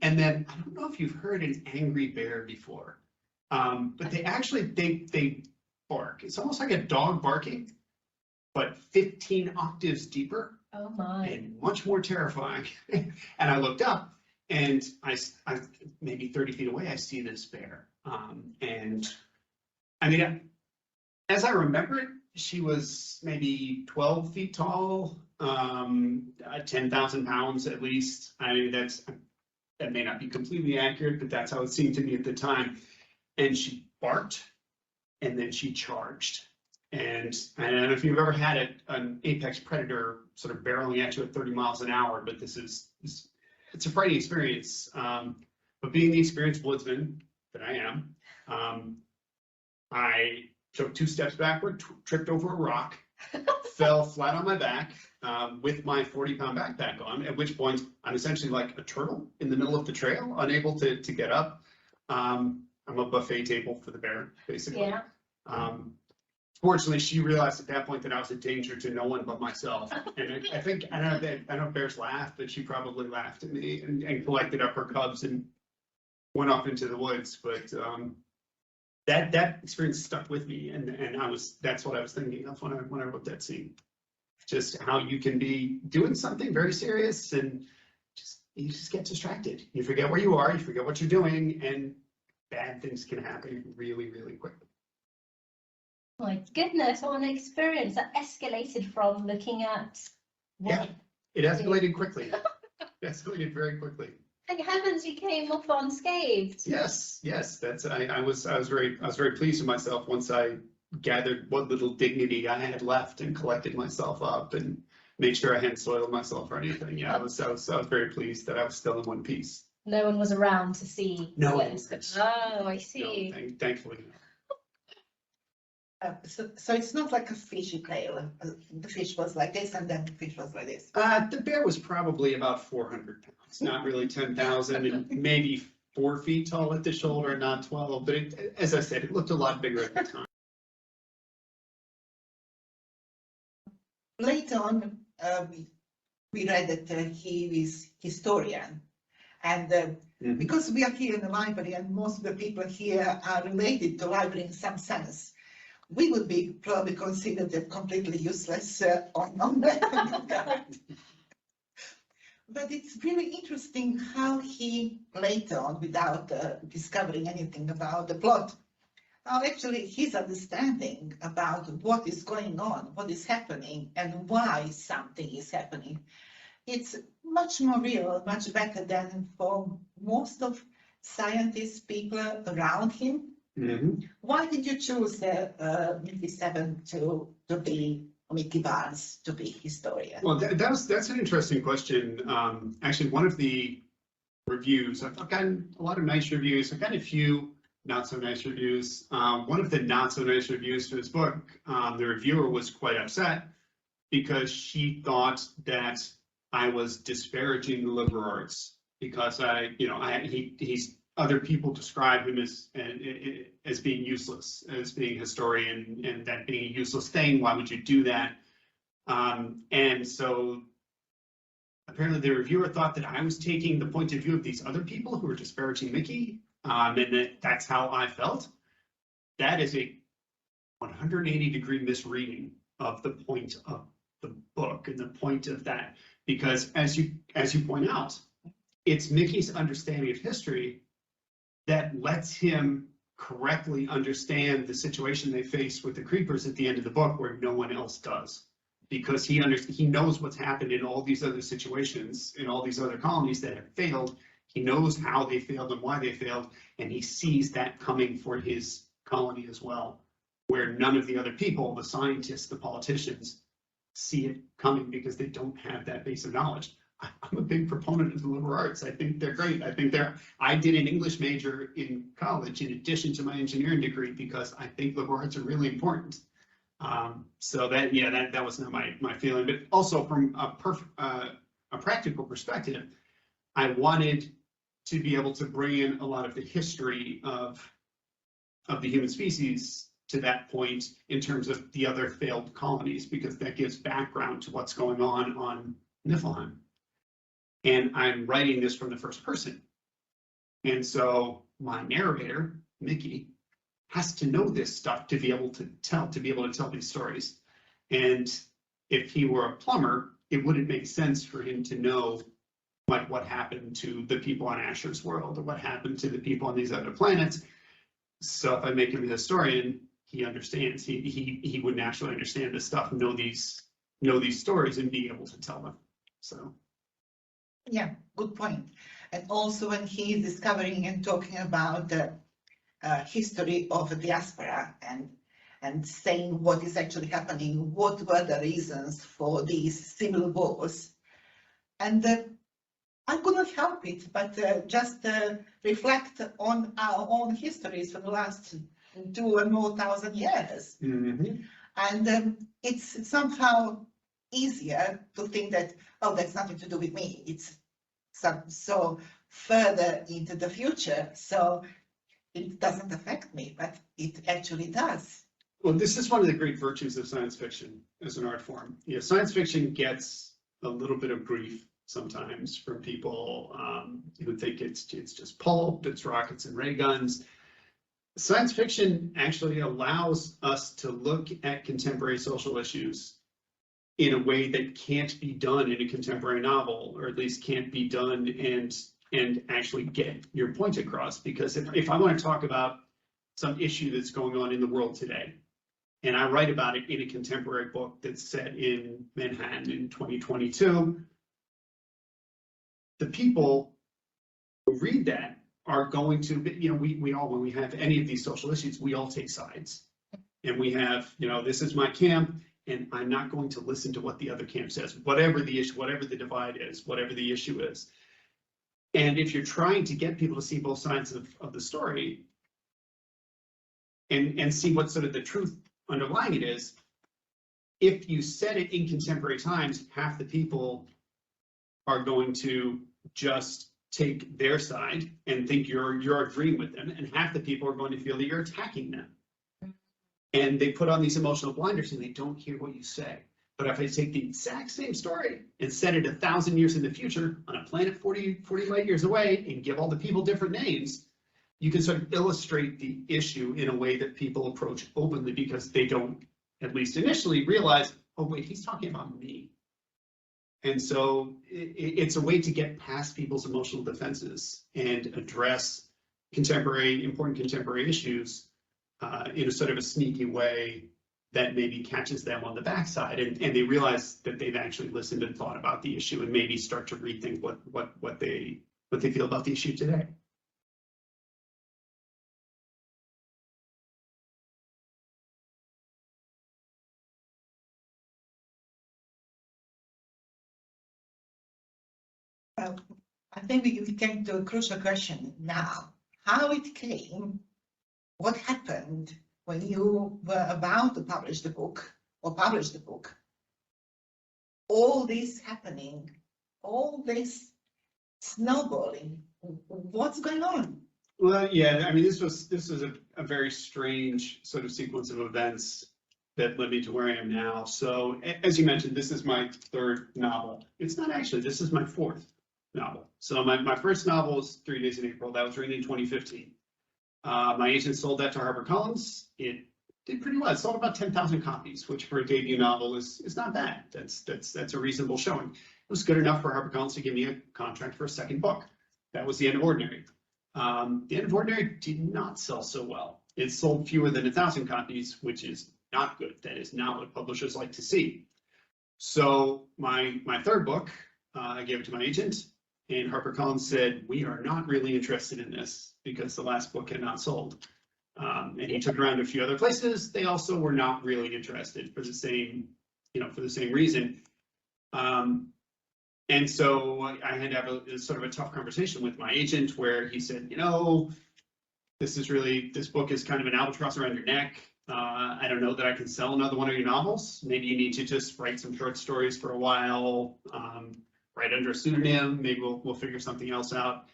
And then, I don't know if you've heard an angry bear before, but they actually, they bark. It's almost like a dog barking, but 15 octaves deeper Oh my. and much more terrifying. And I looked up, and I maybe 30 feet away, I see this bear. And I mean, as I remember it, she was maybe 12 feet tall, 10,000 pounds at least. I mean, that may not be completely accurate, but that's how it seemed to me at the time. And she barked, and then she charged. And I don't know if you've ever had an apex predator sort of barreling at you at 30 miles an hour, but it's a frightening experience. But being the experienced woodsman that I am, I took 2 steps backward, tripped over a rock, fell flat on my back with my 40-pound backpack on, at which point I'm essentially like a turtle in the middle of the trail, unable to get up. I'm a buffet table for the bear, basically. Yeah. Fortunately, she realized at that point that I was a danger to no one but myself. And I don't know if bears laughed, but she probably laughed at me and collected up her cubs and went off into the woods. But that experience stuck with me, and that's what I was thinking of when I wrote that scene. Just how you can be doing something very serious and you just get distracted. You forget where you are, you forget what you're doing, and bad things can happen really, really quickly. My goodness, what an experience that escalated from looking at. Yeah, it escalated quickly. It escalated very quickly. Thank heavens you came off unscathed. Yes, that's I was very pleased with myself once I gathered what little dignity I had left and collected myself up and made sure I hadn't soiled myself or anything. Yeah, I was very pleased that I was still in one piece. No one was around to see. No one this. was. Oh, I see. No, thankfully. So it's not like a fishy tale. The fish was like this and then the fish was like this. The bear was probably about 400 pounds, not really 10,000, and maybe 4 feet tall at the shoulder, not 12. But as I said, it looked a lot bigger at the time. Later on, we read that he is historian, and because we are here in the library and most of the people here are related to library in some sense, we would be probably considered completely useless on that. But it's really interesting how he later on, without discovering anything about the plot, how actually his understanding about what is going on, what is happening, and why something is happening, it's much more real, much better than for most of scientists, people around him. Mm-hmm. Why did you choose Mickey Seven to be Mickey Barnes, to be historian? Well, that's an interesting question. Actually, one of the reviews, I've gotten a lot of nice reviews. I've gotten a few not so nice reviews. One of the not so nice reviews for this book, the reviewer was quite upset because she thought that I was disparaging the liberal arts because other people describe him as being useless, as being a historian, and that being a useless thing. Why would you do that? And so apparently the reviewer thought that I was taking the point of view of these other people who were disparaging Mickey, and that's how I felt. That is a 180-degree misreading of the point of the book and the point of that, because as you point out, it's Mickey's understanding of history that lets him correctly understand the situation they face with the creepers at the end of the book, where no one else does, because he knows what's happened in all these other situations, in all these other colonies that have failed. He knows how they failed and why they failed, and he sees that coming for his colony as well, where none of the other people, the scientists, the politicians, see it coming because they don't have that base of knowledge. I'm a big proponent of the liberal arts. I think they're great. I did an English major in college in addition to my engineering degree because I think liberal arts are really important. So that was not my feeling, but also from a practical perspective, I wanted to be able to bring in a lot of the history of the human species to that point in terms of the other failed colonies, because that gives background to what's going on Niflheim. And I'm writing this from the first person. And so my narrator, Mickey, has to know this stuff to be able to tell these stories. And if he were a plumber, it wouldn't make sense for him to know like what happened to the people on Asher's world or what happened to the people on these other planets. So if I make him a historian, he understands. He would naturally understand this stuff, know these stories, and be able to tell them. So. Yeah, good point. And also when he is discovering and talking about the history of the diaspora and saying what is actually happening, what were the reasons for these civil wars. And I couldn't help it, but just reflect on our own histories for the last 2,000 or more years. Mm-hmm. And it's somehow easier to think that, oh, that's nothing to do with me. It's so further into the future, so it doesn't affect me, but it actually does. Well, this is one of the great virtues of science fiction as an art form. Yeah, science fiction gets a little bit of grief sometimes from people who think it's just pulp, it's rockets and ray guns. Science fiction actually allows us to look at contemporary social issues in a way that can't be done in a contemporary novel, or at least can't be done and actually get your point across. Because if I want to talk about some issue that's going on in the world today, and I write about it in a contemporary book that's set in Manhattan in 2022, the people who read that are going to, you know, we all, when we have any of these social issues, we all take sides. And we have, you know, this is my camp, and I'm not going to listen to what the other camp says, whatever the issue, whatever the divide is, whatever the issue is. And if you're trying to get people to see both sides of the story and see what sort of the truth underlying it is, if you set it in contemporary times, half the people are going to just take their side and think you're agreeing with them, and half the people are going to feel that you're attacking them. And they put on these emotional blinders and they don't hear what you say. But if I take the exact same story and set it 1,000 years in the future on a planet 40 light years away and give all the people different names, you can sort of illustrate the issue in a way that people approach openly, because they don't, at least initially, realize, oh wait, he's talking about me. And so it's a way to get past people's emotional defenses and address important contemporary issues in a sort of a sneaky way that maybe catches them on the backside, and they realize that they've actually listened and thought about the issue, and maybe start to rethink what they feel about the issue today. I think we came to a crucial question now. How it came, what happened when you were about to publish the book, or publish the book? All this happening, all this snowballing, what's going on? Well, yeah, I mean, this was a very strange sort of sequence of events that led me to where I am now. So, as you mentioned, this is my third novel. It's not actually, this is my fourth novel. So my first novel was 3 Days in April. That was written in 2015. My agent sold that to HarperCollins. It did pretty well. It sold about 10,000 copies, which for a debut novel is not bad. That's a reasonable showing. It was good enough for HarperCollins to give me a contract for a second book. That was The End of Ordinary. The End of Ordinary did not sell so well. It sold fewer than 1,000 copies, which is not good. That is not what publishers like to see. So my third book, I gave it to my agent, and HarperCollins said, we are not really interested in this because the last book had not sold. And he took it around to a few other places. They also were not really interested for the same reason. And so I had to have a sort of a tough conversation with my agent where he said, you know, this book is kind of an albatross around your neck. I don't know that I can sell another one of your novels. Maybe you need to just write some short stories for a while, write under a pseudonym. Maybe we'll figure something else out.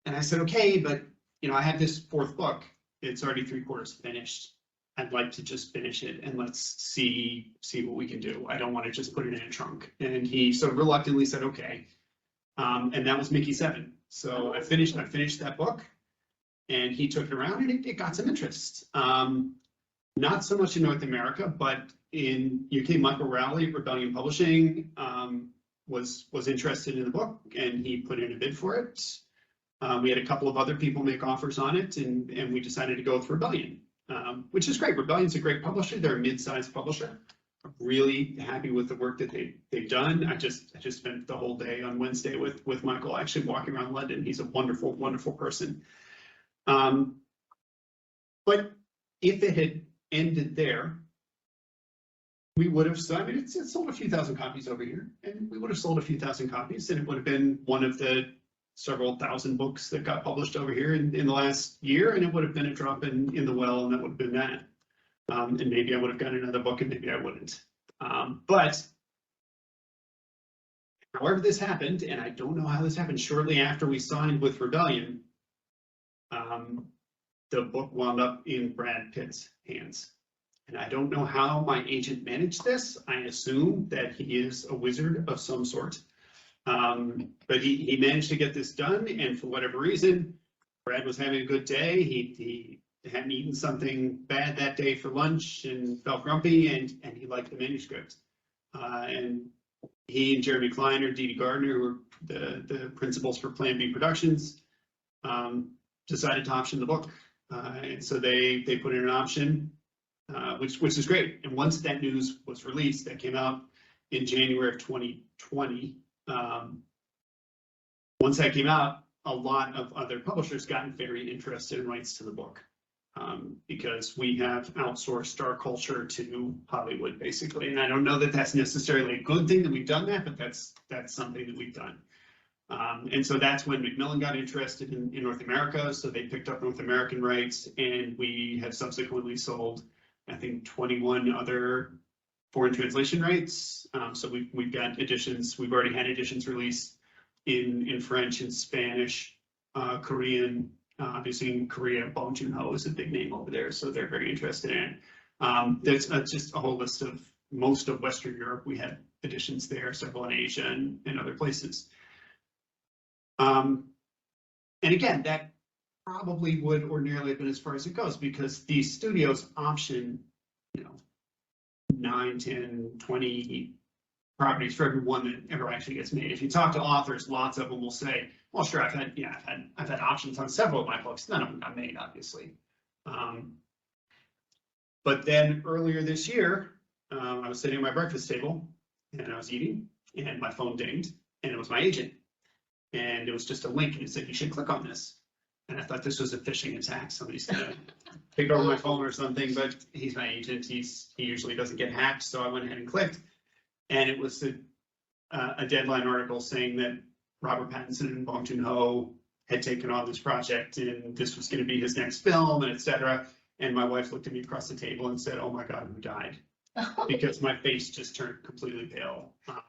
And I said, okay, but you know, I have this fourth book. It's already 3/4 finished. I'd like to just finish it and let's see what we can do. I don't want to just put it in a trunk. And he sort of reluctantly said, okay. And that was Mickey 7. So I finished that book, and he took it around, and it got some interest. Not so much in North America, but in UK, Michael Rowley, Rebellion Publishing, was interested in the book, and he put in a bid for it. We had a couple of other people make offers on it, and we decided to go with Rebellion, which is great. Rebellion's a great publisher. They're a mid-sized publisher. I'm really happy with the work that they've done. I just spent the whole day on Wednesday with Michael, actually walking around London. He's a wonderful, wonderful person. But if it had ended there, we would have, I mean, it sold a few thousand copies over here, and we would have sold a few thousand copies, and it would have been one of the several thousand books that got published over here in the last year, and it would have been a drop in the well, and that would have been that. And maybe I would have gotten another book, and maybe I wouldn't. But however this happened, and I don't know how this happened, shortly after we signed with Rebellion, the book wound up in Brad Pitt's hands. And I don't know how my agent managed this. I assume that he is a wizard of some sort. But he managed to get this done, and for whatever reason, Brad was having a good day. He hadn't eaten something bad that day for lunch and felt grumpy, and he liked the manuscript. And he and Jeremy Kleiner, Dee Dee Gardner, who were the principals for Plan B Productions, decided to option the book. And so they put in an option, which is great. And once that news was released, that came out in January of 2020. Once that came out, a lot of other publishers got very interested in rights to the book, because we have outsourced our culture to Hollywood, basically. And I don't know that that's necessarily a good thing that we've done that, but that's something that we've done. And so that's when Macmillan got interested in North America. So they picked up North American rights, and we have subsequently sold, I think, 21 other foreign translation rights. So we've got editions. We've already had editions released in French and Spanish, Korean. Obviously in Korea, Bong Joon-ho is a big name over there, so they're very interested in it. There's just a whole list of most of Western Europe. We had editions there, several in Asia and other places. And again, that probably would ordinarily have been as far as it goes, because these studios option, 9, 10, 20 properties for every one that ever actually gets made. If you talk to authors, lots of them will say, well, sure, I've had options on several of my books. None of them got made, obviously. But then earlier this year, I was sitting at my breakfast table and I was eating, and my phone dinged, and it was my agent. And it was just a link, and it said, you should click on this. And I thought this was a phishing attack. Somebody's gonna pick over my phone or something, but he's my agent. He usually doesn't get hacked. So I went ahead and clicked. And it was a Deadline article saying that Robert Pattinson and Bong Joon-ho had taken on this project, and this was going to be his next film, and etc. And my wife looked at me across the table and said, "Oh my God, who died?" Because my face just turned completely pale. I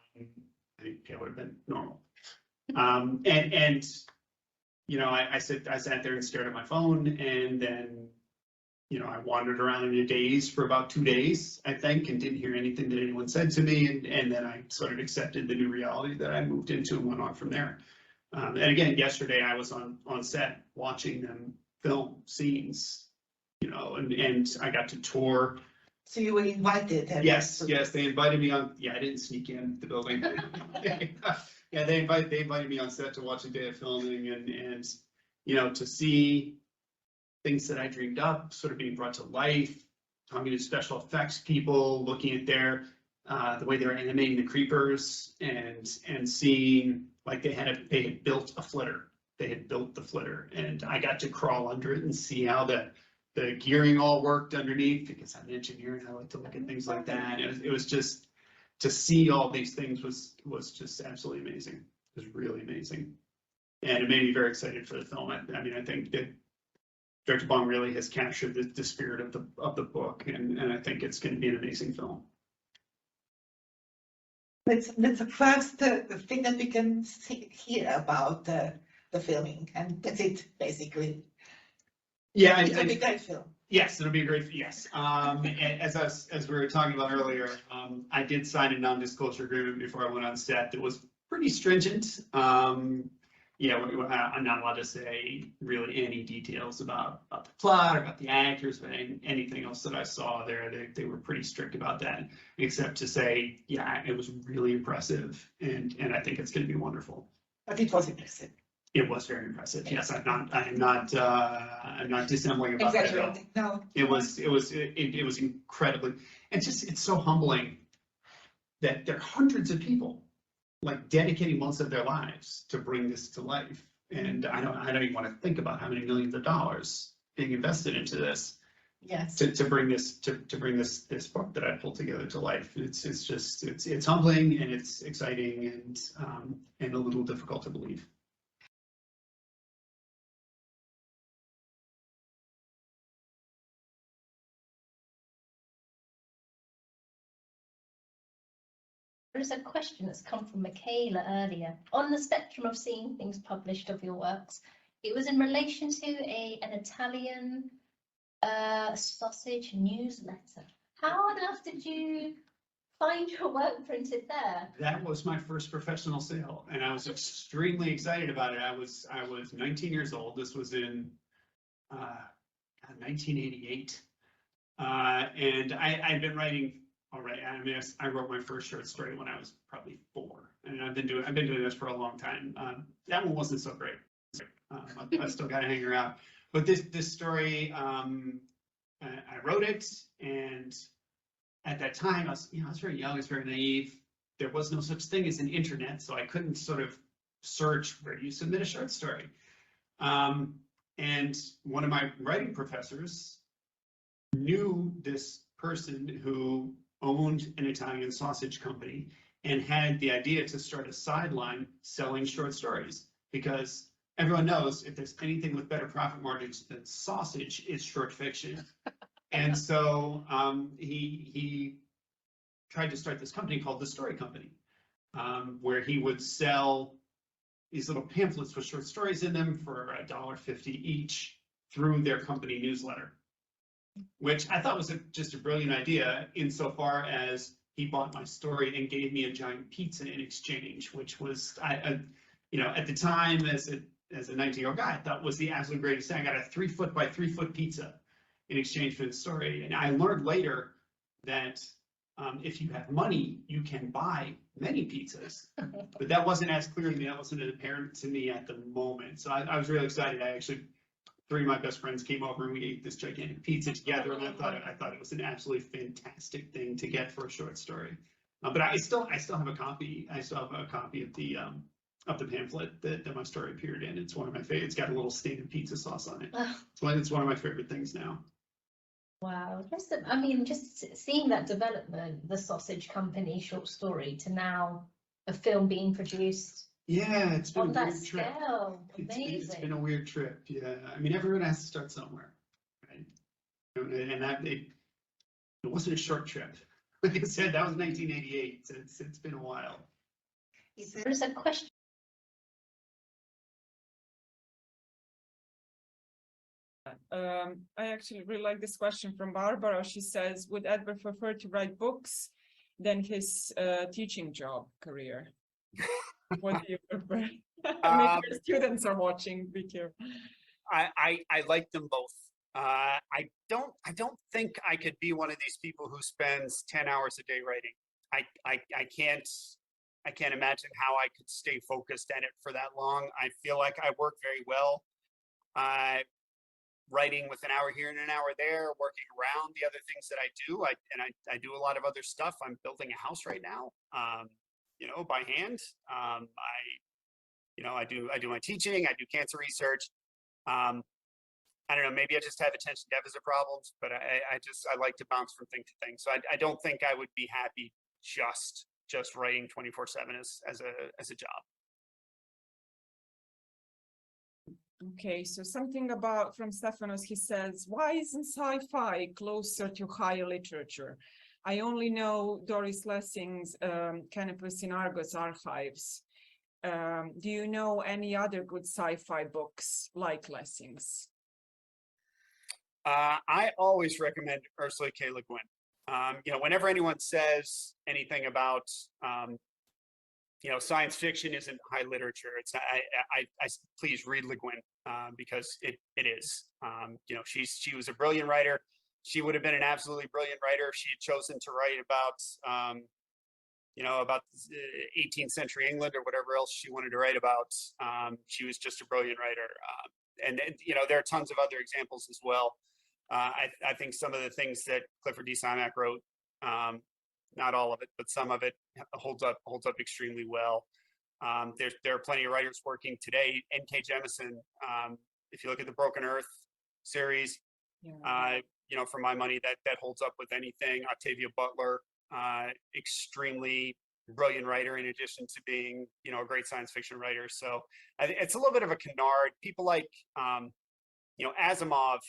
think pale would have been normal. I sat there and stared at my phone, and then I wandered around in a daze for about 2 days, I think, and didn't hear anything that anyone said to me. And then I sort of accepted the new reality that I moved into and went on from there. And again, yesterday I was on set watching them film scenes, and I got to tour. So you were invited? Yes, they invited me on. Yeah, I didn't sneak in the building. Yeah, they invited me on set to watch a day of filming, and to see things that I dreamed up sort of being brought to life, talking to special effects people, looking at the way they're animating the creepers, and seeing like they had built a flitter. They had built the flitter, and I got to crawl under it and see how the gearing all worked underneath, because I'm an engineer and I like to look at things like that. It was just, to see all these things was just absolutely amazing. It was really amazing, and it made me very excited for the film. I mean, I think that Director Bong really has captured the spirit of the book, and I think it's going to be an amazing film. That's the first thing that we can hear about the filming, and that's it, basically. Yeah, It's a great film. Yes, it'll be a great. Yes, as we were talking about earlier, I did sign a non-disclosure agreement before I went on set that was pretty stringent. I'm not allowed to say really any details about the plot, or about the actors, but anything else that I saw there. They were pretty strict about that, except to say, yeah, it was really impressive, and I think it's going to be wonderful. But it was impressive. It was very impressive. Yes, I'm not dissembling about that at all. No. It was incredibly, and it's so humbling that there are hundreds of people like dedicating months of their lives to bring this to life. And I don't even want to think about how many millions of dollars being invested into this. Yes. To bring this book that I pulled together to life. It's humbling, and it's exciting, and a little difficult to believe. There's a question that's come from Michaela earlier. On the spectrum of seeing things published of your works, it was in relation to an Italian sausage newsletter. How on earth did you find your work printed there? That was my first professional sale, and I was extremely excited about it. I was 19 years old. This was in 1988. And I'd been writing, all right, I mean, I wrote my first short story when I was probably 4, and I've been doing this for a long time. That one wasn't so great. I still got to hang around. But this story, I wrote it, and at that time, I was very young, I was very naive. There was no such thing as an internet, so I couldn't sort of search where do you submit a short story. And one of my writing professors knew this person who owned an Italian sausage company and had the idea to start a sideline selling short stories, because everyone knows if there's anything with better profit margins than sausage, it's short fiction. And so he tried to start this company called the Story Company, where he would sell these little pamphlets with short stories in them for $1.50 each through their company newsletter, which I thought was just a brilliant idea insofar as he bought my story and gave me a giant pizza in exchange, which was, at the time as a 19-year-old guy, I thought was the absolute greatest thing. I got a 3-foot by 3-foot pizza in exchange for the story. And I learned later that if you have money, you can buy many pizzas, but that wasn't as clear to me. That wasn't apparent to me at the moment. So I was really excited. I actually, 3 of my best friends came over and we ate this gigantic pizza together. And I thought it was an absolutely fantastic thing to get for a short story. But I still have a copy. I still have a copy of the pamphlet that my story appeared in. It's one of my favorites. It's got a little stain of pizza sauce on it. It's one of my favorite things now. Wow, just seeing that development, the Sausage Company short story to now a film being produced. Yeah, it's been on a that weird trip. scale. Amazing. It's been a weird trip. Yeah, I mean, everyone has to start somewhere, right? And it wasn't a short trip. Like I said, that was 1988. So it's been a while. There's a question. I actually really like this question from Barbara. She says, would Edward prefer to write books than his teaching job career? What do you prefer? Maybe your students are watching. Be careful. I like them both. I don't think I could be one of these people who spends 10 hours a day writing. I can't imagine how I could stay focused at it for that long. I feel like I work very well. Writing with an hour here and an hour there, working around the other things that I do. I do a lot of other stuff. I'm building a house right now, by hand. I do my teaching. I do cancer research. I don't know, maybe I just have attention deficit problems, but I like to bounce from thing to thing. So I don't think I would be happy just writing 24/7 as a job. Okay, so something from Stefanos, he says, why isn't sci-fi closer to higher literature? I only know Doris Lessing's Canopus in Argos archives. Do you know any other good sci-fi books like Lessing's? I always recommend Ursula K. Le Guin. Whenever anyone says anything about science fiction isn't high literature, it's I please read Le Guin because it is. She was a brilliant writer. She would have been an absolutely brilliant writer if she had chosen to write about 18th century England or whatever else she wanted to write about. She was just a brilliant writer. And there are tons of other examples as well. I think some of the things that Clifford D. Simak wrote, not all of it, but some of it holds up extremely well. There are plenty of writers working today. N.K. Jemisin, if you look at the Broken Earth series, for my money, that holds up with anything. Octavia Butler, extremely brilliant writer, in addition to being, a great science fiction writer. So it's a little bit of a canard. People like, Asimov.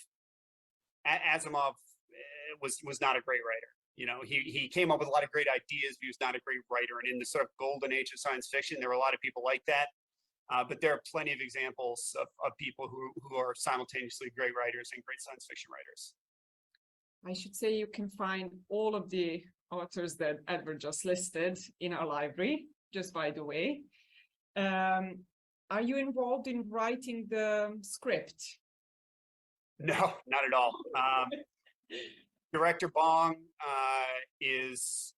Asimov was not a great writer. He came up with a lot of great ideas, but he was not a great writer. And in the sort of golden age of science fiction, there were a lot of people like that. But there are plenty of examples of people who are simultaneously great writers and great science fiction writers. I should say you can find all of the authors that Edward just listed in our library, just by the way. Are you involved in writing the script? No, not at all. Director Bong is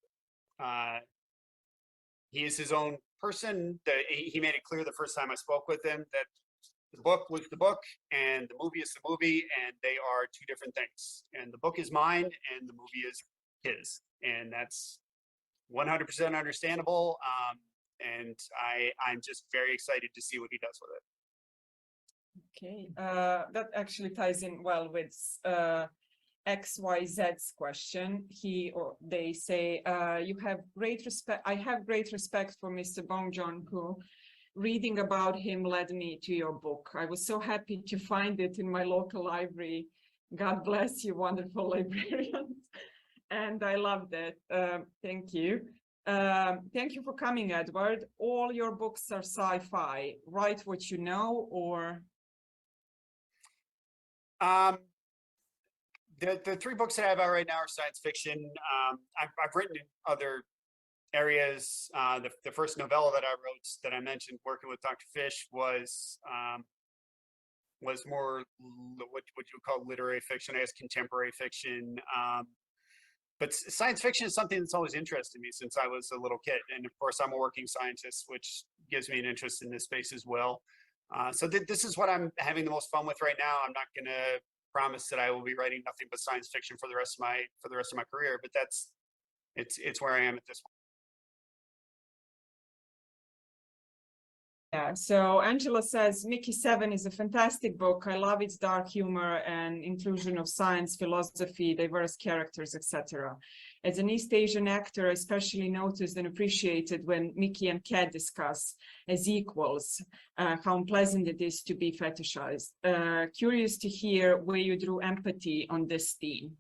he is his own person. He made it clear the first time I spoke with him that the book was the book and the movie is the movie, and they are two different things. And the book is mine and the movie is his. And that's 100% understandable. And I'm just very excited to see what he does with it. Okay, that actually ties in well with XYZ's question. He or they say, you have great respect. I have great respect for Mr. Bong Joon-ho. Reading about him led me to your book. I was so happy to find it in my local library. God bless you, wonderful librarians. And I loved it. Thank you. Thank you for coming, Edward. All your books are sci-fi. Write what you know, or? The three books that I have out right now are science fiction. I've written in other areas. The first novella that I wrote that I mentioned, working with Dr. Fish, was more what you would call literary fiction, I guess contemporary fiction. But science fiction is something that's always interested me since I was a little kid. And of course, I'm a working scientist, which gives me an interest in this space as well. So this is what I'm having the most fun with right now. I'm not going to promise that I will be writing nothing but science fiction for the rest of my career, but it's where I am at this point. Yeah, so Angela says, Mickey 7 is a fantastic book. I love its dark humor and inclusion of science, philosophy, diverse characters, etc. As an East Asian actor, I especially noticed and appreciated when Mickey and Cat discuss as equals, how unpleasant it is to be fetishized. Curious to hear where you drew empathy on this theme.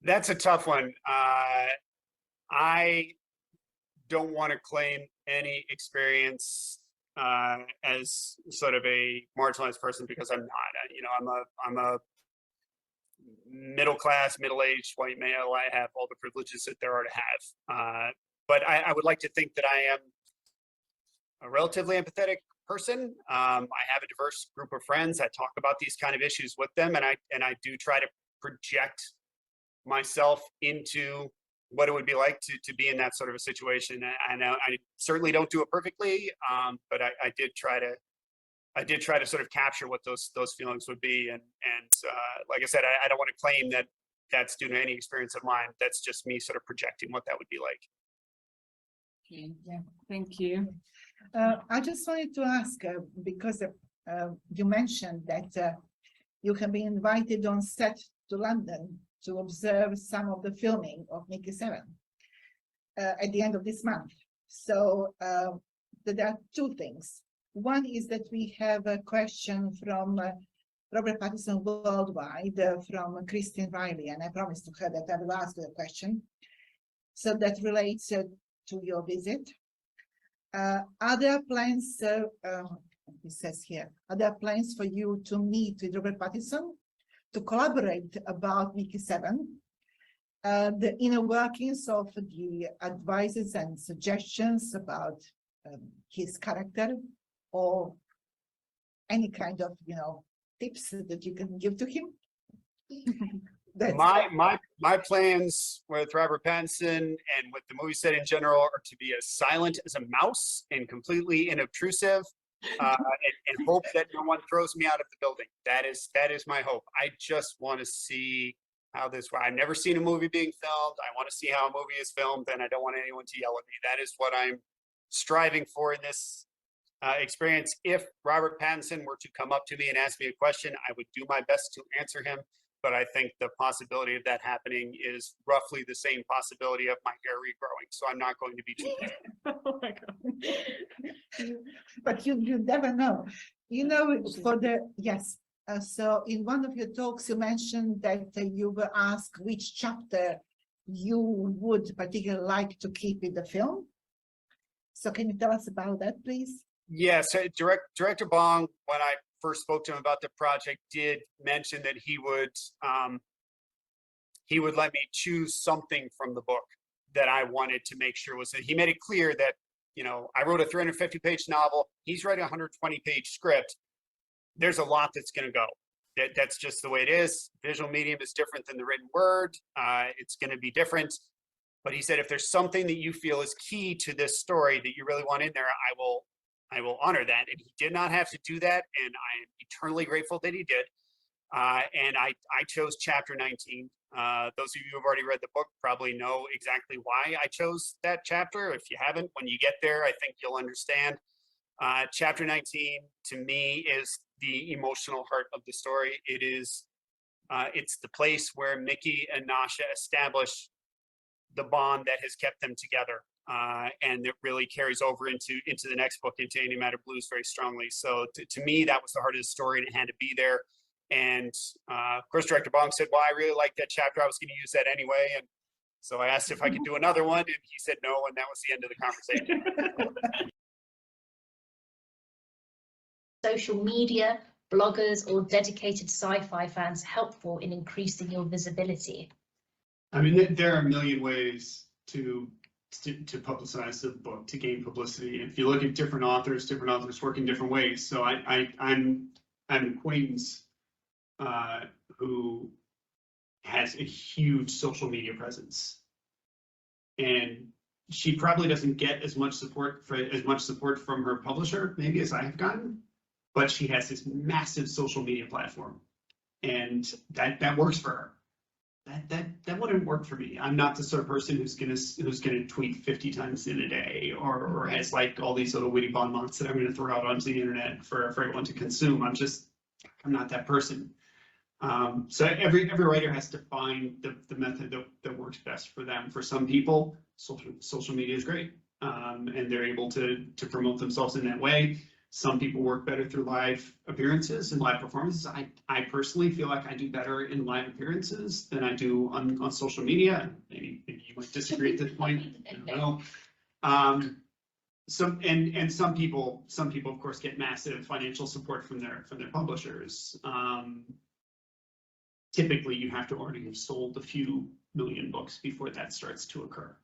That's a tough one. I don't want to claim any experience as sort of a marginalized person, because I'm not. I'm a middle-class, middle-aged white male. I have all the privileges that there are to have. But I would like to think that I am a relatively empathetic person. I have a diverse group of friends. I talk about these kind of issues with them, and I do try to project myself into what it would be like to be in that sort of a situation. And I certainly don't do it perfectly, but I did try to sort of capture what those feelings would be. And like I said, I don't want to claim that that's due to any experience of mine. That's just me sort of projecting what that would be like. Okay, yeah, thank you. I just wanted to ask, because you mentioned that you have been invited on set to London to observe some of the filming of Mickey 7 at the end of this month. So there are two things. One is that we have a question from Robert Pattinson Worldwide from Christine Riley, and I promised to her that I will ask her a question. So that relates to your visit. Are there plans, it says here, are there plans for you to meet with Robert Pattinson to collaborate about Mickey 7, the inner workings of the advices and suggestions about his character, or any kind of, tips that you can give to him? My plans with Robert Pattinson and with the movie set in general are to be as silent as a mouse and completely inobtrusive, and hope that no one throws me out of the building. That is my hope. I just want to see how this. I've never seen a movie being filmed. I want to see how a movie is filmed, and I don't want anyone to yell at me. That is what I'm striving for in this experience. If Robert Pattinson were to come up to me and ask me a question, I would do my best to answer him. But I think the possibility of that happening is roughly the same possibility of my hair regrowing. So I'm not going to be too Oh my God. But you never know. Yes. So in one of your talks, you mentioned that you were asked which chapter you would particularly like to keep in the film. So can you tell us about that, please? Yes, Director Bong, when I first spoke to him about the project, did mention that he would let me choose something from the book that I wanted to make sure was. He made it clear that you know, I wrote a 350-page novel. He's writing a 120-page script. There's a lot that's going to go. That's just the way it is. Visual medium is different than the written word. It's going to be different. But he said, if there's something that you feel is key to this story that you really want in there, I will honor that. And he did not have to do that. And I am eternally grateful that he did. And I chose chapter 19. Those of you who have already read the book probably know exactly why I chose that chapter. If you haven't, when you get there, I think you'll understand. Chapter 19 to me is the emotional heart of the story. It is, it's the place where Mickey and Nasha establish the bond that has kept them together. And it really carries over into the next book, into Any Matter Blues, very strongly. So to me, that was the heart of the story, and it had to be there. And of course, Director Bong said, well, I really liked that chapter. I was going to use that anyway. And so I asked if I could do another one, and he said no, and that was the end of the conversation. Social media, bloggers, or dedicated sci-fi fans helpful in increasing your visibility? I mean, there are a million ways to publicize the book, to gain publicity. If you look at different authors work in different ways. So I'm an acquaintance who has a huge social media presence, and she probably doesn't get as much support from her publisher maybe as I have gotten, but she has this massive social media platform, and that works for her. That wouldn't work for me. I'm not the sort of person who's gonna tweet 50 times in a day, or has like all these little witty bon mots that I'm gonna throw out onto the internet for everyone to consume. I'm not that person. So every writer has to find the method that works best for them. For some people, social media is great, and they're able to promote themselves in that way. Some people work better through live appearances and live performances. I personally feel like I do better in live appearances than I do on social media. Maybe you might disagree at this point. I don't know. Some people of course get massive financial support from their publishers. Typically, you have to already have sold a few million books before that starts to occur.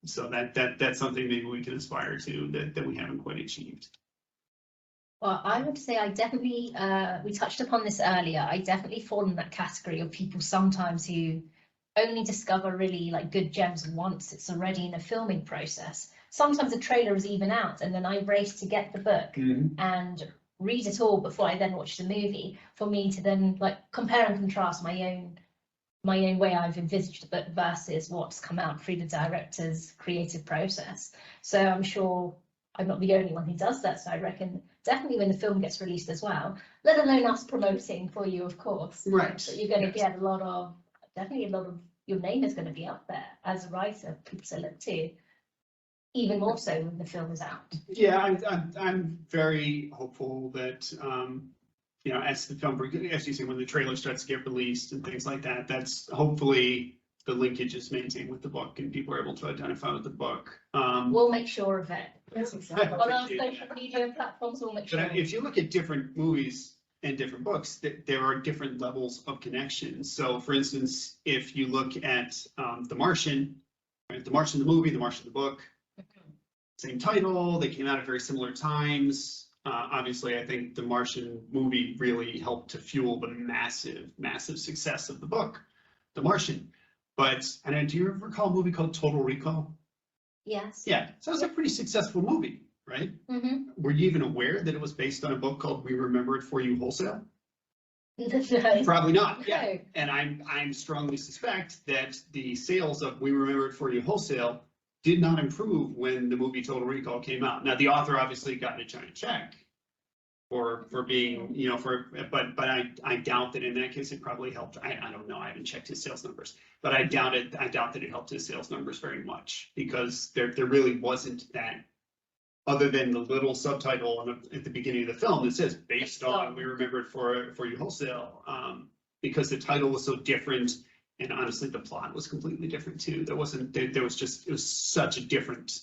So that's something maybe we can aspire to that we haven't quite achieved. Well, I would say I definitely, we touched upon this earlier, I definitely fall in that category of people sometimes who only discover really like good gems once it's already in a filming process. Sometimes the trailer is even out and then I race to get the book and read it all before I then watch the movie, for me to then like compare and contrast my own way I've envisaged the book versus what's come out through the director's creative process. So I'm sure I'm not the only one who does that. So I reckon definitely when the film gets released as well, let alone us promoting for you, of course. Right. So you're going to get definitely a lot of your name is going to be up there as a writer, people to look to, even more so when the film is out. Yeah, I'm very hopeful that you know, as the film, as you say, when the trailer starts to get released and things like that, that's hopefully the linkage is maintained with the book and people are able to identify with the book. We'll make sure of it. On our appreciate social media platforms, we'll make sure. But if you look at different movies and different books, there are different levels of connection. So for instance, if you look at The Martian, right? The Martian the movie, The Martian the book, same title, they came out at very similar times. Obviously, I think the Martian movie really helped to fuel the massive success of the book, The Martian. But, and do you recall a movie called Total Recall? Yes. Yeah, so it was a pretty successful movie, right? Were you even aware that it was based on a book called We Remember It For You Wholesale? No. Probably not, yeah. No. And I'm strongly suspect that the sales of We Remember It For You Wholesale did not improve when the movie Total Recall came out. Now, the author obviously got a giant check for being, you know, but I doubt that in that case it probably helped. I don't know, I haven't checked his sales numbers, but I doubt that it helped his sales numbers very much, because there really wasn't that, other than the little subtitle at the beginning of the film that says based on We Remember It For You Wholesale, because the title was so different. And honestly, the plot was completely different too. It was such a different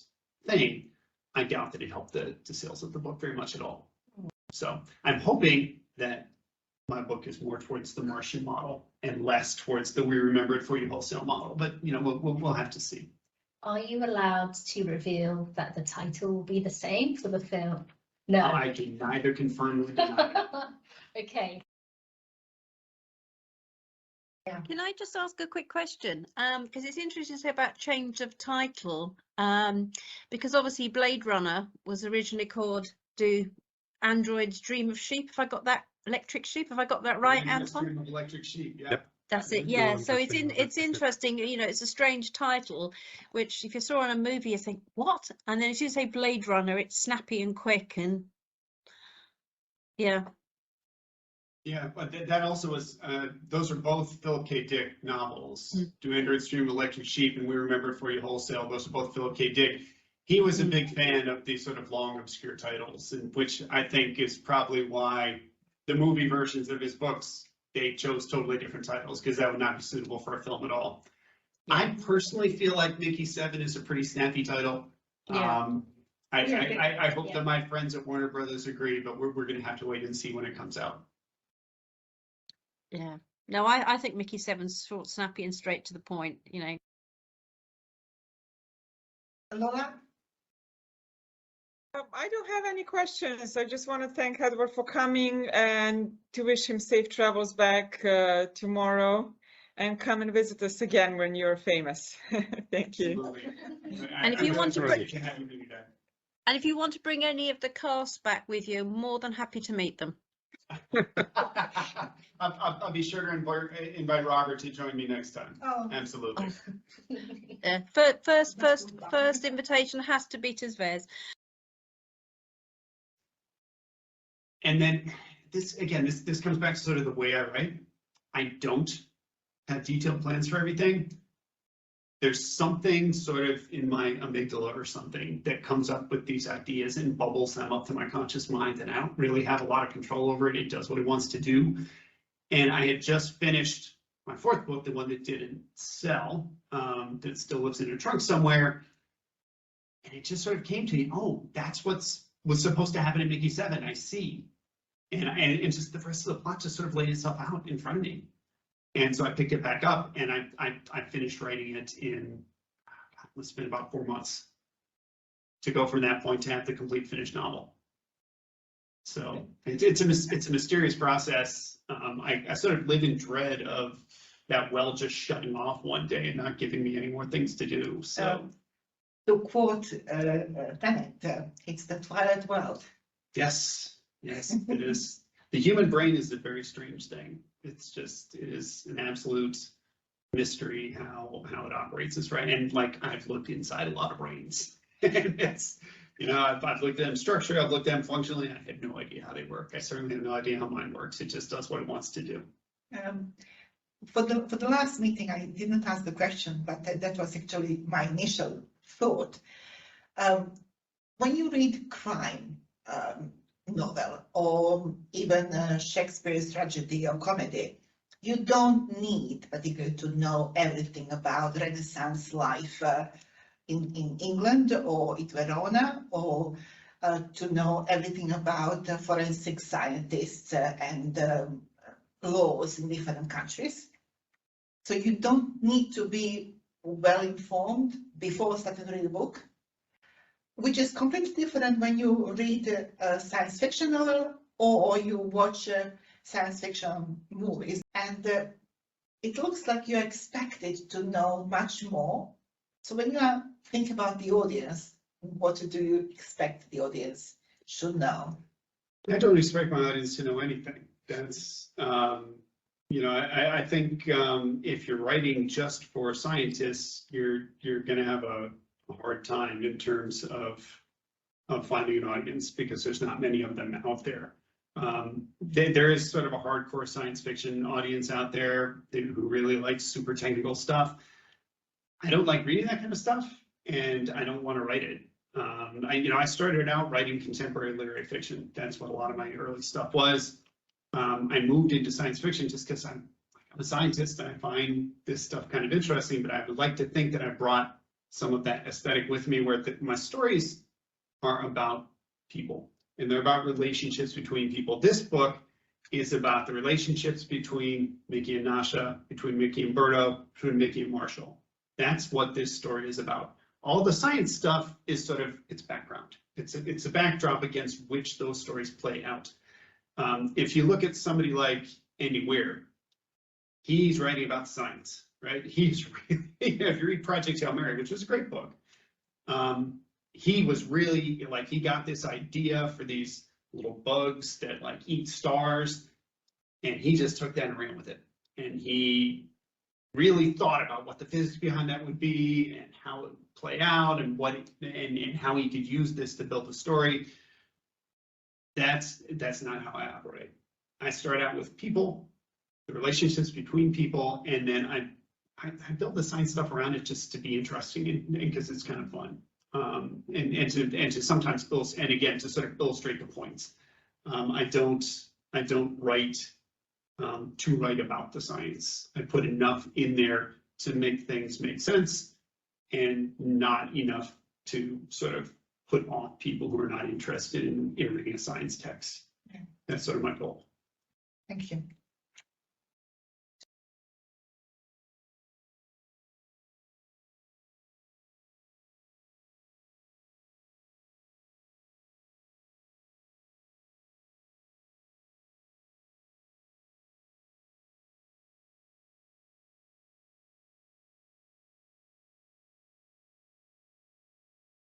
thing. I doubt that it helped the sales of the book very much at all. So I'm hoping that my book is more towards the Martian model and less towards the We Remember It For You Wholesale model. But you know, we'll have to see. Are you allowed to reveal that the title will be the same for the film? No. I can neither confirm nor deny. Okay. Can I just ask a quick question? Because it's interesting to say about change of title. Because obviously Blade Runner was originally called Do Androids Dream of Sheep? Have I got that? Electric Sheep? Have I got that right, Anton? Electric Sheep, yeah. Yep. That's it, yeah. So it's interesting, you know, it's a strange title, which if you saw on a movie, you think, what? And then as you say Blade Runner, it's snappy and quick and yeah. Yeah, but that also was, those are both Philip K. Dick novels. Do Androids Dream of Electric Sheep and We Remember For You Wholesale, those are both Philip K. Dick. He was a big fan of these sort of long, obscure titles, and which I think is probably why the movie versions of his books, they chose totally different titles, because that would not be suitable for a film at all. I personally feel like Mickey 7 is a pretty snappy title. Yeah. I hope that my friends at Warner Brothers agree, but we're going to have to wait and see when it comes out. Yeah. No, I think Mickey 7's short, snappy and straight to the point, you know. Lola? I don't have any questions. I just want to thank Edward for coming and to wish him safe travels back tomorrow, and come and visit us again when you're famous. Thank you. And if you want to bring- that. And if you want to bring any of the cast back with you, more than happy to meet them. I'll be sure to invite Robert to join me next time. Oh. Absolutely. First invitation has to be to Zvez. And then this comes back to sort of the way I write. I don't have detailed plans for everything. There's something sort of in my amygdala or something that comes up with these ideas and bubbles them up to my conscious mind, and I don't really have a lot of control over it. It does what it wants to do. And I had just finished my fourth book, the one that didn't sell, that still lives in a trunk somewhere. And it just sort of came to me, oh, that's was supposed to happen in Mickey 7, I see. And just the rest of the plot just sort of laid itself out in front of me. And so I picked it back up, and I finished writing it in, it's been about 4 months to go from that point to have the complete finished novel. So it's a mysterious process. I sort of live in dread of that well just shutting off one day and not giving me any more things to do. So To quote Tenet, it's the twilight world. yes, it is. The human brain is a very strange thing. It is an absolute mystery how it operates. Is right. And like, I've looked inside a lot of brains. And it's, you know, I've looked at them structurally, I've looked at them functionally. I have no idea how they work. I certainly have no idea how mine works. It just does what it wants to do. For the last meeting, I didn't ask the question, but that was actually my initial thought. When you read crime novel or even Shakespeare's tragedy or comedy, you don't need particularly to know everything about Renaissance life in England or in Verona, or to know everything about forensic scientists and laws in different countries. So you don't need to be well informed before starting to read a book, which is completely different when you read a science fiction novel or you watch science fiction movies. And it looks like you're expected to know much more. So when you think about the audience, what do you expect the audience should know? I don't expect my audience to know anything. That's, you know, I think if you're writing just for scientists, you're going to have a hard time in terms of finding an audience, because there's not many of them out there. There is sort of a hardcore science fiction audience out there who really likes super technical stuff. I don't like reading that kind of stuff, and I don't want to write it. I started out writing contemporary literary fiction. That's what a lot of my early stuff was. I moved into science fiction just because I'm a scientist and I find this stuff kind of interesting, but I would like to think that I brought some of that aesthetic with me, where my stories are about people and they're about relationships between people. This book is about the relationships between Mickey and Nasha, between Mickey and Berto, between Mickey and Marshall. That's what this story is about. All the science stuff is sort of its background. It's a backdrop against which those stories play out. If you look at somebody like Andy Weir, he's writing about science, right? He's really, if you read Project Hail Mary, which was a great book, he was really like, he got this idea for these little bugs that like eat stars, and he just took that and ran with it. And he really thought about what the physics behind that would be and how it would play out and and how he could use this to build a story. That's not how I operate. I start out with people, the relationships between people, and then I build the science stuff around it just to be interesting and because it's kind of fun. And to sometimes and again to sort of illustrate the points. I don't write to write about the science. I put enough in there to make things make sense, and not enough to sort of put off people who are not interested in reading a science text. Yeah. That's sort of my goal. Thank you.